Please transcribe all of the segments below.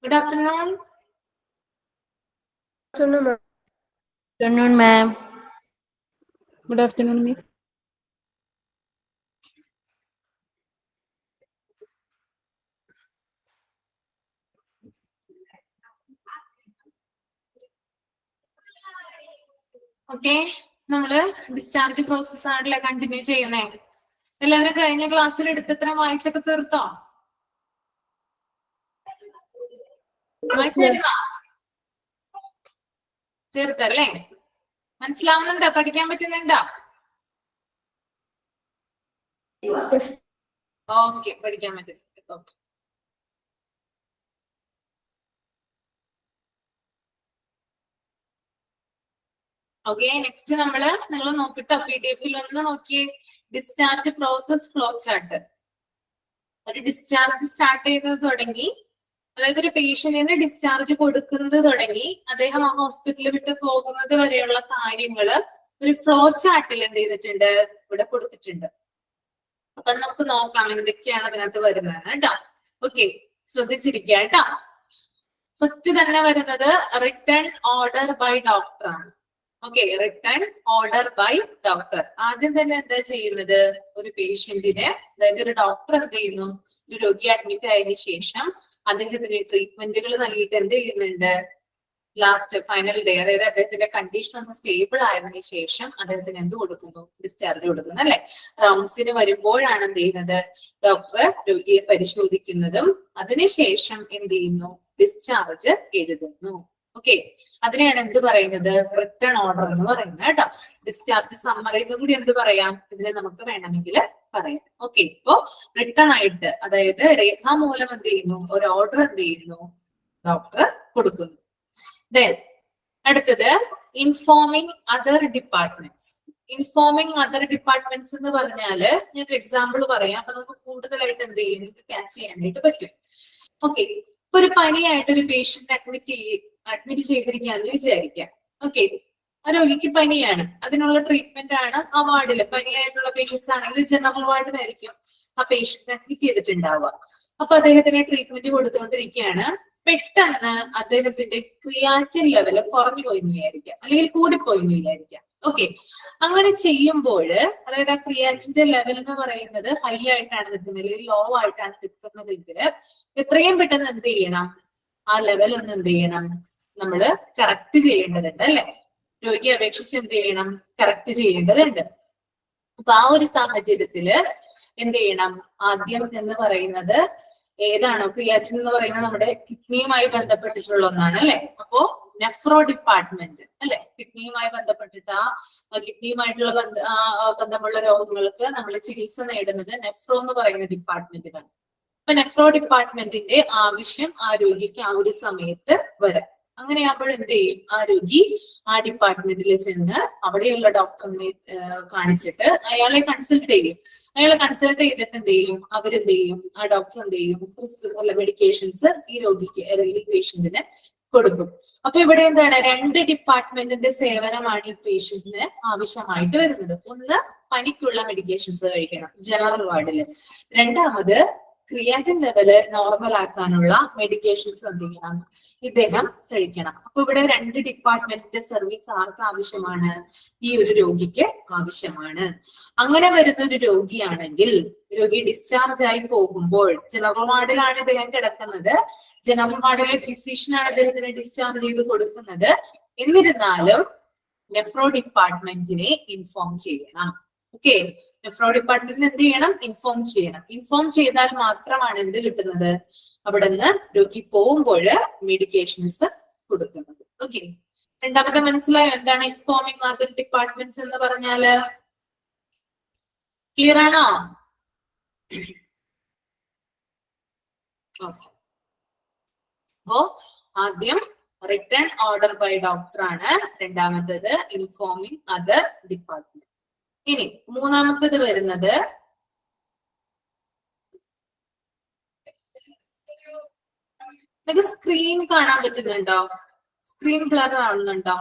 Good afternoon. Afternoon, Afternoon, ma'am. Good afternoon, Miss. Okay, നമ്മള് discharge process ആണല്ലേ continue ചെയ്യുന്നേ. എല്ലാവരും കഴിഞ്ഞ ക്ലാസ്സിൽ എടുത്തത്ര വായിച്ചൊക്കെ തീർത്തോ? വായിച്ചിരുന്നോ? തീർത്തല്ലേ? മനസ്സിലാവുന്നുണ്ടോ? പഠിക്കാൻ പറ്റുന്നുണ്ടോ? ഓക്കെ, പഠിക്കാൻ പറ്റുന്നുണ്ട്. ഓക്കെ. ഓക്കെ, നെക്സ്റ്റ് നിങ്ങൾ നോക്കിട്ടോ, PDF ഒന്ന് നോക്കിയേ. Discharge process flow chart. ഒരു ഡിസ്ചാർജ് സ്റ്റാർട്ട് ചെയ്തത് തുടങ്ങി, അതായത് ഒരു പേഷ്യന്റിന് ഡിസ്ചാർജ് കൊടുക്കുന്നത് തുടങ്ങി അദ്ദേഹം ആ ഹോസ്പിറ്റലിൽ വിട്ട് പോകുന്നത് വരെയുള്ള കാര്യങ്ങള് ഒരു ഫ്ലോ ചാർട്ടിൽ എന്ത് ചെയ്തിട്ടുണ്ട്, ഇവിടെ കൊടുത്തിട്ടുണ്ട്. അപ്പൊ നമുക്ക് നോക്കാം എന്തൊക്കെയാണ് അതിനകത്ത് വരുന്നത് കേട്ടോ. ഓക്കെ, ശ്രദ്ധിച്ചിരിക്കുക കേട്ടോ. ഫസ്റ്റ് തന്നെ വരുന്നത് റിട്ടേൺ ഓർഡർ ബൈ ഡോക്ടർ ആണ്. Okay, return order by doctor. ആദ്യം തന്നെ എന്താ ചെയ്യുന്നത്, ഒരു പേഷ്യന്റിന്, അതായത് ഒരു ഡോക്ടർ എന്ത് ചെയ്യുന്നു, ഒരു രോഗി അഡ്മിറ്റ് ആയതിനു ശേഷം അദ്ദേഹത്തിന് ട്രീറ്റ്മെന്റുകൾ നൽകിയിട്ട് എന്ത് ചെയ്യുന്നുണ്ട്, ലാസ്റ്റ് ഫൈനൽ ഡേ, അതായത് അദ്ദേഹത്തിന്റെ കണ്ടീഷൻ ഒന്ന് സ്റ്റേബിൾ ആയതിനു ശേഷം അദ്ദേഹത്തിന് എന്ത് കൊടുക്കുന്നു, ഡിസ്ചാർജ് കൊടുക്കുന്നു അല്ലെ. റൗണ്ട്സിന് വരുമ്പോഴാണ് എന്ത് ചെയ്യുന്നത്, ഡോക്ടർ രോഗിയെ പരിശോധിക്കുന്നതും അതിനുശേഷം എന്ത് ചെയ്യുന്നു, ഡിസ്ചാർജ് എഴുതുന്നു. ഓക്കെ, അതിനെയാണ് എന്ത് പറയുന്നത്, റിട്ടേൺ ഓർഡർ എന്ന് പറയുന്നത് കേട്ടോ. ഡിസ്ചാർജ് സമ്മറി എന്നും കൂടി എന്ത് പറയാം, ഇതിനെ നമുക്ക് വേണമെങ്കിൽ പറയാം. ഓക്കെ, ഇപ്പോ റിട്ടേൺ ആയിട്ട്, അതായത് രേഖാമൂലം എന്ത് ചെയ്യുന്നു, ഒരു ഓർഡർ എന്ത് ചെയ്യുന്നു, ഡോക്ടർ കൊടുക്കുന്നു. Then അടുത്തത് informing other departments. Informing other departments എന്ന് പറഞ്ഞാല് ഞാൻ ഒരു എക്സാമ്പിൾ പറയാം, അപ്പൊ നമുക്ക് കൂടുതലായിട്ട് എന്ത് ചെയ്യും, നിങ്ങൾക്ക് ക്യാച്ച് ചെയ്യാനായിട്ട് പറ്റും. ഓക്കെ, ഇപ്പൊ ഒരു പനിയായിട്ട് ഒരു പേഷ്യന്റ് അഡ്മിറ്റ് ചെയ്തിരിക്കുകയാണെന്ന് വിചാരിക്കാം. ഓക്കെ, ആ രോഗിക്ക് പനിയാണ്, അതിനുള്ള ട്രീറ്റ്മെന്റ് ആണ് ആ വാർഡില്. പനിയായിട്ടുള്ള പേഷ്യൻസ് ആണെങ്കിൽ ജനറൽ വാർഡിലായിരിക്കും ആ പേഷ്യന്റ് അഡ്മിറ്റ് ചെയ്തിട്ടുണ്ടാവുക. അപ്പൊ അദ്ദേഹത്തിന് ട്രീറ്റ്മെന്റ് കൊടുത്തുകൊണ്ടിരിക്കുകയാണ്. പെട്ടെന്ന് അദ്ദേഹത്തിന്റെ ക്രിയാറ്റിൻ ലെവല് കുറഞ്ഞു പോയി എന്ന് വിചാരിക്കാം, അല്ലെങ്കിൽ കൂടിപ്പോയി എന്ന് വിചാരിക്കാം. ഓക്കെ, അങ്ങനെ ചെയ്യുമ്പോൾ, അതായത് ആ ക്രിയാറ്റിന്റെ ലെവൽ എന്ന് പറയുന്നത് ഹൈ ആയിട്ടാണ് നിൽക്കുന്നത് അല്ലെങ്കിൽ ലോ ആയിട്ടാണ് നിൽക്കുന്നതെങ്കിൽ എത്രയും പെട്ടെന്ന് എന്ത് ചെയ്യണം, ആ ലെവൽ ഒന്ന് എന്ത് ചെയ്യണം, നമ്മള് കറക്റ്റ് ചെയ്യേണ്ടതുണ്ട് അല്ലെ. രോഗിയെ അപേക്ഷിച്ച് എന്ത് ചെയ്യണം, കറക്റ്റ് ചെയ്യേണ്ടതുണ്ട്. അപ്പൊ ആ ഒരു സാഹചര്യത്തില് എന്ത് ചെയ്യണം, ആദ്യം എന്ന് പറയുന്നത് ഏതാണോ, ക്രിയാറ്റിൻ എന്ന് പറയുന്നത് നമ്മുടെ കിഡ്നിയുമായി ബന്ധപ്പെട്ടിട്ടുള്ള ഒന്നാണ് അല്ലെ. അപ്പോ നെഫ്രോ ഡിപ്പാർട്ട്മെന്റ് അല്ലെ, കിഡ്നിയുമായി ബന്ധപ്പെട്ടിട്ട് ആ കിഡ്നിയുമായിട്ടുള്ള ബന്ധമുള്ള രോഗങ്ങൾക്ക് നമ്മൾ ചികിത്സ നേടുന്നത് നെഫ്രോ എന്ന് പറയുന്ന ഡിപ്പാർട്ട്മെന്റിലാണ്. അപ്പൊ നെഫ്രോ ഡിപ്പാർട്ട്മെന്റിന്റെ ആവശ്യം ആ രോഗിക്ക് ആ ഒരു സമയത്ത് വരാം. അങ്ങനെയാകുമ്പോൾ എന്ത് ചെയ്യും, ആ രോഗി ആ ഡിപ്പാർട്ട്മെന്റിൽ ചെന്ന് അവിടെയുള്ള ഡോക്ടറിനെ കാണിച്ചിട്ട് അയാളെ കൺസൾട്ട് ചെയ്യും. അയാളെ കൺസൾട്ട് ചെയ്തിട്ട് എന്ത് ചെയ്യും, അവരെന്ത് ചെയ്യും, ആ ഡോക്ടർ എന്ത് ചെയ്യും, അല്ല മെഡിക്കേഷൻസ് ഈ രോഗിക്ക് അല്ലെങ്കിൽ പേഷ്യന്റിന് കൊടുക്കും. അപ്പൊ ഇവിടെ എന്താണ്, രണ്ട് ഡിപ്പാർട്ട്മെന്റിന്റെ സേവനമാണ് ഈ പേഷ്യന്റിന് ആവശ്യമായിട്ട് വരുന്നത്. ഒന്ന്, പനിക്കുള്ള മെഡിക്കേഷൻസ് കഴിക്കണം ജനറൽ വാർഡില്. രണ്ടാമത്, ക്രിയാറ്റിൻ ലെവല് നോർമൽ ആക്കാനുള്ള മെഡിക്കേഷൻസ് എന്ത് ചെയ്യണം, ഇദ്ദേഹം കഴിക്കണം. അപ്പൊ ഇവിടെ രണ്ട് ഡിപ്പാർട്ട്മെന്റിന്റെ സർവീസ് ആർക്ക് ആവശ്യമാണ്, ഈ ഒരു രോഗിക്ക് ആവശ്യമാണ്. അങ്ങനെ വരുന്ന ഒരു രോഗിയാണെങ്കിൽ, രോഗി ഡിസ്ചാർജ് ആയി പോകുമ്പോൾ ജനറൽ വാർഡിലാണ് ഇദ്ദേഹം കിടക്കുന്നത്, ജനറൽ വാർഡിലെ ഫിസിഷ്യനാണ് അദ്ദേഹത്തിന് ഡിസ്ചാർജ് ചെയ്ത് കൊടുക്കുന്നത്. എന്നിരുന്നാലും നെഫ്രോ ഡിപ്പാർട്ട്മെന്റിനെ ഇൻഫോം ചെയ്യണം. ഓക്കെ, നെഫ്രോ ഡിപ്പാർട്ട്മെന്റിന് എന്ത് ചെയ്യണം, ഇൻഫോം ചെയ്യണം. ഇൻഫോം ചെയ്താൽ മാത്രമാണ് എന്ത് കിട്ടുന്നത്, അവിടെ നിന്ന് രോഗി പോകുമ്പോൾ മെഡിക്കേഷൻസ് കൊടുക്കുന്നത്. ഓക്കെ, രണ്ടാമത്തെ മനസ്സിലായോ എന്താണ് ഇൻഫോമിംഗ് അതർ ഡിപ്പാർട്ട്മെന്റ്സ് എന്ന് പറഞ്ഞാല്? ക്ലിയർ ആണോ? അപ്പോ ആദ്യം റിട്ടേൺ ഓർഡർ ബൈ ഡോക്ടർ ആണ്, രണ്ടാമത്തേത് ഇൻഫോമിംഗ് അതർ ഡിപ്പാർട്ട്മെന്റ്. ഇനി മൂന്നാമത്തേത് വരുന്നത് നിങ്ങൾക്ക് സ്ക്രീൻ കാണാൻ പറ്റുന്നുണ്ടോ? സ്ക്രീൻ ബ്ലർ ആവുന്നുണ്ടോ?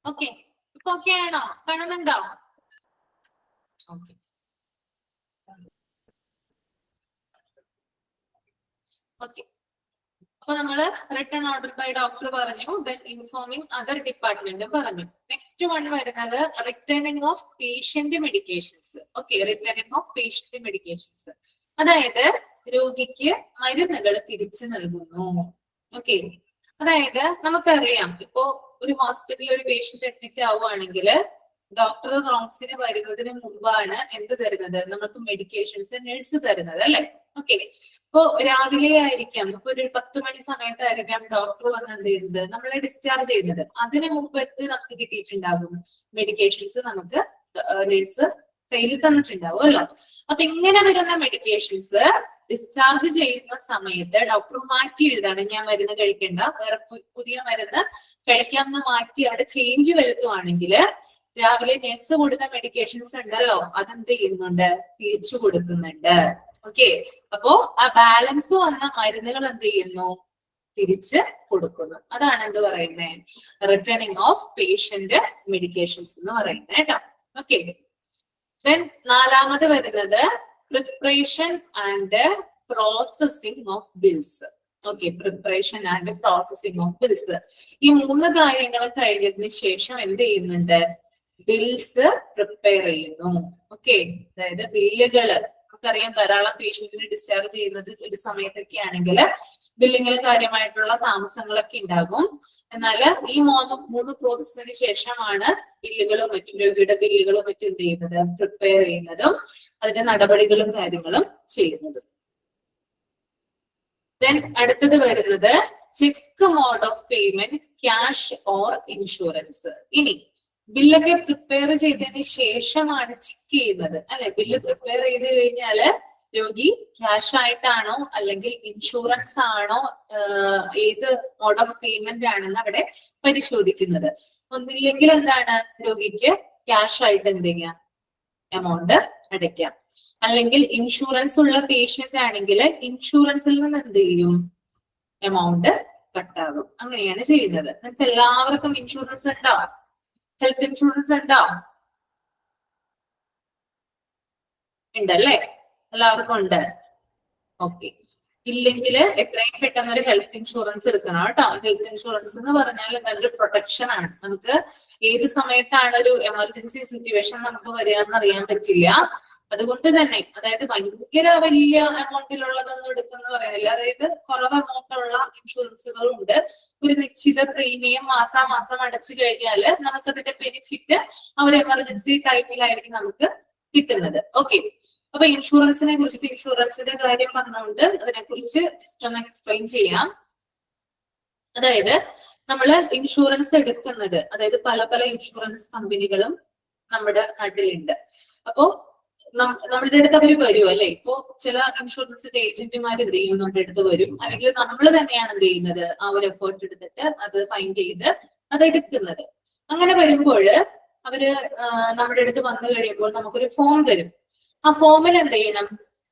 ഓക്കെ, ഇപ്പൊ ഓക്കെ ആണോ? കാണുന്നുണ്ടോ? ഓക്കെ. ഓക്കെ, അപ്പൊ നമ്മള് റിട്ടേൺ ഓർഡർ ബൈ ഡോക്ടർ പറഞ്ഞു, ദെൻ ഇൻഫോമിംഗ് അതർ ഡിപ്പാർട്ട്മെന്റ് പറഞ്ഞു. നെക്സ്റ്റ് വൺ വരുന്നത് returning of patient medications. Okay, returning of patient medications, അതായത് രോഗിക്ക് മരുന്നുകൾ തിരിച്ചു നൽകുന്നു. ഓക്കെ, അതായത് നമുക്കറിയാം, ഇപ്പോ ഒരു ഹോസ്പിറ്റലിൽ ഒരു പേഷ്യന്റ് അഡ്മിറ്റ് ആവുകയാണെങ്കിൽ ഡോക്ടർ റൗണ്ട്സിന് വരുന്നതിന് മുമ്പാണ് എന്ത് തരുന്നത്? നമുക്ക് മെഡിക്കേഷൻസ് നഴ്സ് തരുന്നത്, അല്ലെ? ഓക്കെ, ഇപ്പോ രാവിലെ ആയിരിക്കാം, ഇപ്പൊ ഒരു 10 മണി സമയത്തായിരിക്കാം ഡോക്ടർ വന്ന് എന്ത് ചെയ്യുന്നത്? നമ്മളെ ഡിസ്ചാർജ് ചെയ്യുന്നത്. അതിന് മുമ്പ് നമുക്ക് കിട്ടിയിട്ടുണ്ടാകും മെഡിക്കേഷൻസ്, നമുക്ക് നഴ്സ് കയ്യിൽ തന്നിട്ടുണ്ടാവുമല്ലോ. അപ്പൊ ഇങ്ങനെ വരുന്ന മെഡിക്കേഷൻസ് ഡിസ്ചാർജ് ചെയ്യുന്ന സമയത്ത് ഡോക്ടർ മാറ്റി എഴുതാണ്, ഞാൻ മരുന്ന് കഴിക്കേണ്ട, വേറെ പുതിയ മരുന്ന് കഴിക്കാമെന്ന് മാറ്റി അവിടെ ചേഞ്ച് വരുത്തുവാണെങ്കിൽ രാവിലെ നഴ്സ് കൊടുത്ത മെഡിക്കേഷൻസ് ഉണ്ടല്ലോ, അതെന്ത് ചെയ്യുന്നുണ്ട്? തിരിച്ചു കൊടുക്കുന്നുണ്ട്. ഓക്കെ, അപ്പോ ആ ബാലൻസ് വന്ന മരുന്നുകൾ എന്ത് ചെയ്യുന്നു? തിരിച്ച് കൊടുക്കുന്നു. അതാണ് എന്ത് പറയുന്നത്? റിട്ടേണിംഗ് ഓഫ് പേഷ്യന്റ് മെഡിക്കേഷൻസ് എന്ന് പറയുന്നത് കേട്ടോ. ഓക്കെ, ദെൻ നാലാമത് വരുന്നത് preparation and processing of bills. Okay, preparation and processing of bills. ഈ 3 കാര്യങ്ങൾ കഴിഞ്ഞതിന് ശേഷം എന്ത് ചെയ്യുന്നുണ്ട്? ബിൽസ് പ്രിപ്പയർ ചെയ്യുന്നു. ഓക്കെ, അതായത് ബില്ലുകള് നമുക്കറിയാം, ധാരാളം പേഷ്യന്റിനെ ഡിസ്ചാർജ് ചെയ്യുന്നത് ഒരു സമയത്തൊക്കെ ആണെങ്കിൽ ബില്ലിങ്ങിൽ കാര്യമായിട്ടുള്ള താമസങ്ങളൊക്കെ ഉണ്ടാകും. എന്നാൽ ഈ 3 പ്രോസസ്സിന് ശേഷമാണ് ബില്ലുകളും മറ്റും, രോഗിയുടെ ബില്ലുകളും മറ്റും എന്ത് ചെയ്യുന്നത്? പ്രിപ്പയർ ചെയ്യുന്നതും അതിന്റെ നടപടികളും കാര്യങ്ങളും ചെയ്യുന്നതും. ദെൻ അടുത്തത് വരുന്നത് check mode of payment, cash or insurance. ഇനി ബില്ലൊക്കെ പ്രിപ്പയർ ചെയ്തതിന് ശേഷമാണ് ചെക്ക് ചെയ്യുന്നത്, അല്ലെ? ബില്ല് പ്രിപ്പയർ ചെയ്ത് കഴിഞ്ഞാല് രോഗി ക്യാഷ് ആയിട്ടാണോ അല്ലെങ്കിൽ ഇൻഷുറൻസ് ആണോ, ഏത് മോഡ് ഓഫ് പേയ്മെന്റ് ആണെന്ന് അവിടെ പരിശോധിക്കുന്നത്. ഒന്നില്ലെങ്കിൽ എന്താണ്? രോഗിക്ക് ക്യാഷ് ആയിട്ട് എന്ത് ചെയ്യാം? എമൗണ്ട് അടയ്ക്കാം. അല്ലെങ്കിൽ ഇൻഷുറൻസ് ഉള്ള പേഷ്യന്റ് ആണെങ്കിൽ ഇൻഷുറൻസിൽ നിന്ന് എന്ത് ചെയ്യും? എമൗണ്ട് കട്ടാകും. അങ്ങനെയാണ് ചെയ്യുന്നത്. നിങ്ങൾക്ക് എല്ലാവർക്കും ഇൻഷുറൻസ് ഉണ്ടോ? ഹെൽത്ത് ഇൻഷുറൻസ് ഉണ്ടോ? ഉണ്ടല്ലേ, എല്ലാവർക്കും ഉണ്ട്. ഓക്കെ, ഇല്ലെങ്കിൽ എത്രയും പെട്ടെന്ന് ഒരു ഹെൽത്ത് ഇൻഷുറൻസ് എടുക്കണം കേട്ടോ. ഹെൽത്ത് ഇൻഷുറൻസ് എന്ന് പറഞ്ഞാൽ നല്ലൊരു പ്രൊട്ടക്ഷൻ ആണ്. നമുക്ക് ഏത് സമയത്താണ് ഒരു എമർജൻസി സിറ്റുവേഷൻ നമുക്ക് വരിക എന്ന് അറിയാൻ പറ്റില്ല. അതുകൊണ്ട് തന്നെ, അതായത് ഭയങ്കര വലിയ എമൗണ്ടിലുള്ളതൊന്നും എടുക്കുന്ന പറയുന്നില്ല. അതായത് കുറവ് എമൗണ്ട് ഉള്ള ഇൻഷുറൻസുകളും ഉണ്ട്. ഒരു നിശ്ചിത പ്രീമിയം മാസാമാസം അടച്ചു കഴിഞ്ഞാൽ നമുക്കതിന്റെ ബെനിഫിറ്റ് ആ ഒരു എമർജൻസി ടൈമിലായിരിക്കും നമുക്ക് കിട്ടുന്നത്. ഓക്കെ, അപ്പൊ ഇൻഷുറൻസിനെ കുറിച്ചിട്ട്, ഇൻഷുറൻസിന്റെ കാര്യം പറഞ്ഞുകൊണ്ട് അതിനെ കുറിച്ച് ജസ്റ്റ് ഒന്ന് എക്സ്പ്ലെയിൻ ചെയ്യാം. അതായത് നമ്മൾ ഇൻഷുറൻസ് എടുക്കുന്നത്, അതായത് പല പല ഇൻഷുറൻസ് കമ്പനികളും നമ്മുടെ നാട്ടിലുണ്ട്. അപ്പോ നമ്മളുടെ അടുത്ത് അവര് വരും, അല്ലെ? ഇപ്പോ ചില ഇൻഷുറൻസിന്റെ ഏജന്റുമാർ എന്ത് ചെയ്യും? നമ്മുടെ അടുത്ത് വരും, അല്ലെങ്കിൽ നമ്മൾ തന്നെയാണ് എന്ത് ചെയ്യുന്നത്? ആ ഒരു എഫേർട്ട് എടുത്തിട്ട് അത് ഫൈൻഡ് ചെയ്ത് അത് എടുക്കുന്നത്. അങ്ങനെ വരുമ്പോൾ അവര് നമ്മുടെ അടുത്ത് വന്നു കഴിയുമ്പോൾ നമുക്കൊരു ഫോം തരും. ആ ഫോമിൽ എന്ത് ചെയ്യണം?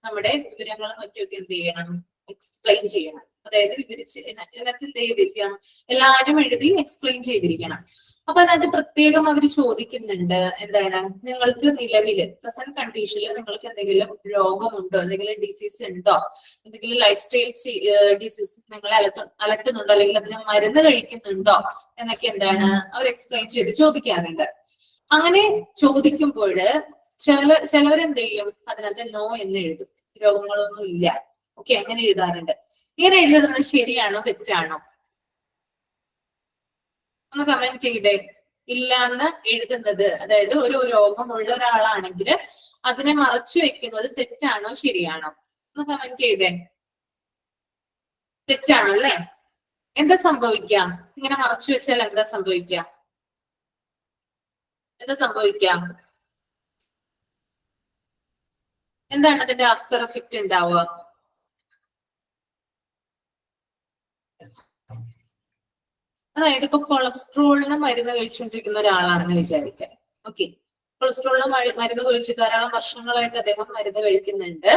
നമ്മുടെ വിവരങ്ങളും മറ്റുമൊക്കെ എന്ത് ചെയ്യണം? എക്സ്പ്ലെയിൻ ചെയ്യണം. അതായത് വിവരിച്ച് ഇതിനകത്ത് എന്ത് ചെയ്തിരിക്കണം? എല്ലാവരും എഴുതി എക്സ്പ്ലെയിൻ ചെയ്തിരിക്കണം. അപ്പൊ അതിനകത്ത് പ്രത്യേകം അവർ ചോദിക്കുന്നുണ്ട്, എന്താണ്? നിങ്ങൾക്ക് നിലവില് പ്രസന്റ് കണ്ടീഷനിൽ നിങ്ങൾക്ക് എന്തെങ്കിലും രോഗമുണ്ടോ? എന്തെങ്കിലും ഡിസീസ് ഉണ്ടോ? എന്തെങ്കിലും ലൈഫ് സ്റ്റൈൽ ഡിസീസ് നിങ്ങളെ അലട്ടുന്നുണ്ടോ? അല്ലെങ്കിൽ അതിന് മരുന്ന് കഴിക്കുന്നുണ്ടോ? എന്നൊക്കെ എന്താണ് അവർ എക്സ്പ്ലെയിൻ ചെയ്ത് ചോദിക്കാറുണ്ട്. അങ്ങനെ ചോദിക്കുമ്പോൾ ചിലവരെന്ത് ചെയ്യും? അതിനകത്ത് നോ എന്ന് എഴുതും, രോഗങ്ങളൊന്നും ഇല്ല. ഓക്കെ, അങ്ങനെ എഴുതാറുണ്ട്. ഇങ്ങനെ എഴുതുന്നത് ശരിയാണോ തെറ്റാണോ? ഒന്ന് കമന്റ് ചെയ്തേ. ഇല്ല എന്ന് എഴുതുന്നത്, അതായത് ഒരു രോഗമുള്ള ഒരാളാണെങ്കിൽ അതിനെ മറച്ചു വെക്കുന്നത് തെറ്റാണോ ശരിയാണോ? ഒന്ന് കമന്റ് ചെയ്തേ. തെറ്റാണോ അല്ലേ? എന്താ സംഭവിക്കാം? ഇങ്ങനെ മറച്ചു വെച്ചാൽ എന്താ സംഭവിക്കാം? എന്താ സംഭവിക്കാം? എന്താണ് അതിന്റെ ആഫ്റ്റർ എഫക്റ്റ് ഉണ്ടാവുക? അതായത് ഇപ്പൊ കൊളസ്ട്രോളിന് മരുന്ന് കഴിച്ചുകൊണ്ടിരിക്കുന്ന ഒരാളാണെന്ന് വിചാരിക്കാം. ഓക്കെ, കൊളസ്ട്രോളിന് മരുന്ന് കഴിച്ചു ധാരാളം വർഷങ്ങളായിട്ട് അദ്ദേഹം മരുന്ന് കഴിക്കുന്നുണ്ട്.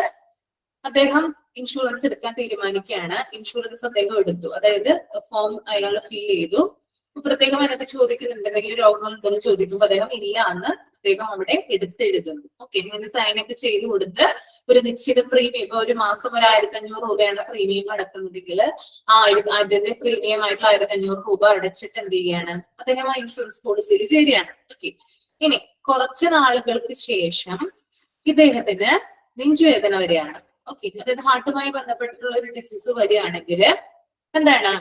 അദ്ദേഹം ഇൻഷുറൻസ് എടുക്കാൻ തീരുമാനിക്കുകയാണ്. ഇൻഷുറൻസ് അദ്ദേഹം എടുത്തു, അതായത് ഫോം അയാൾ ഫിൽ ചെയ്തു. പ്രത്യേകം അതിനകത്ത് ചോദിക്കുന്നുണ്ട് എന്തെങ്കിലും രോഗങ്ങളുണ്ടോ എന്ന് ചോദിക്കുമ്പോൾ അദ്ദേഹം ഇല്ല എന്ന് അദ്ദേഹം അവിടെ എടുത്തെഴുതുന്നു. ഓക്കെ, ഇങ്ങനെ സൈനൊക്കെ ചെയ്ത് കൊടുത്ത് ഒരു നിശ്ചിത പ്രീമിയം, ഇപ്പൊ ഒരു മാസം 1500 രൂപയാണ് പ്രീമിയം അടക്കുന്നതെങ്കിൽ ആദ്യത്തെ പ്രീമിയം ആയിട്ടുള്ള 1500 രൂപ അടച്ചിട്ട് എന്ത് ചെയ്യാണ്, അദ്ദേഹം ആ ഇൻഷുറൻസ് പോളിസിയിൽ ചേരുകയാണ്. ഓക്കെ, ഇനി കുറച്ച് നാളുകൾക്ക് ശേഷം ഇദ്ദേഹത്തിന് നെഞ്ചുവേദന വരികയാണ്. ഓക്കെ, അതായത് ഹാർട്ടുമായി ബന്ധപ്പെട്ടിട്ടുള്ള ഒരു ഡിസീസ് വരികയാണെങ്കിൽ എന്താണ്,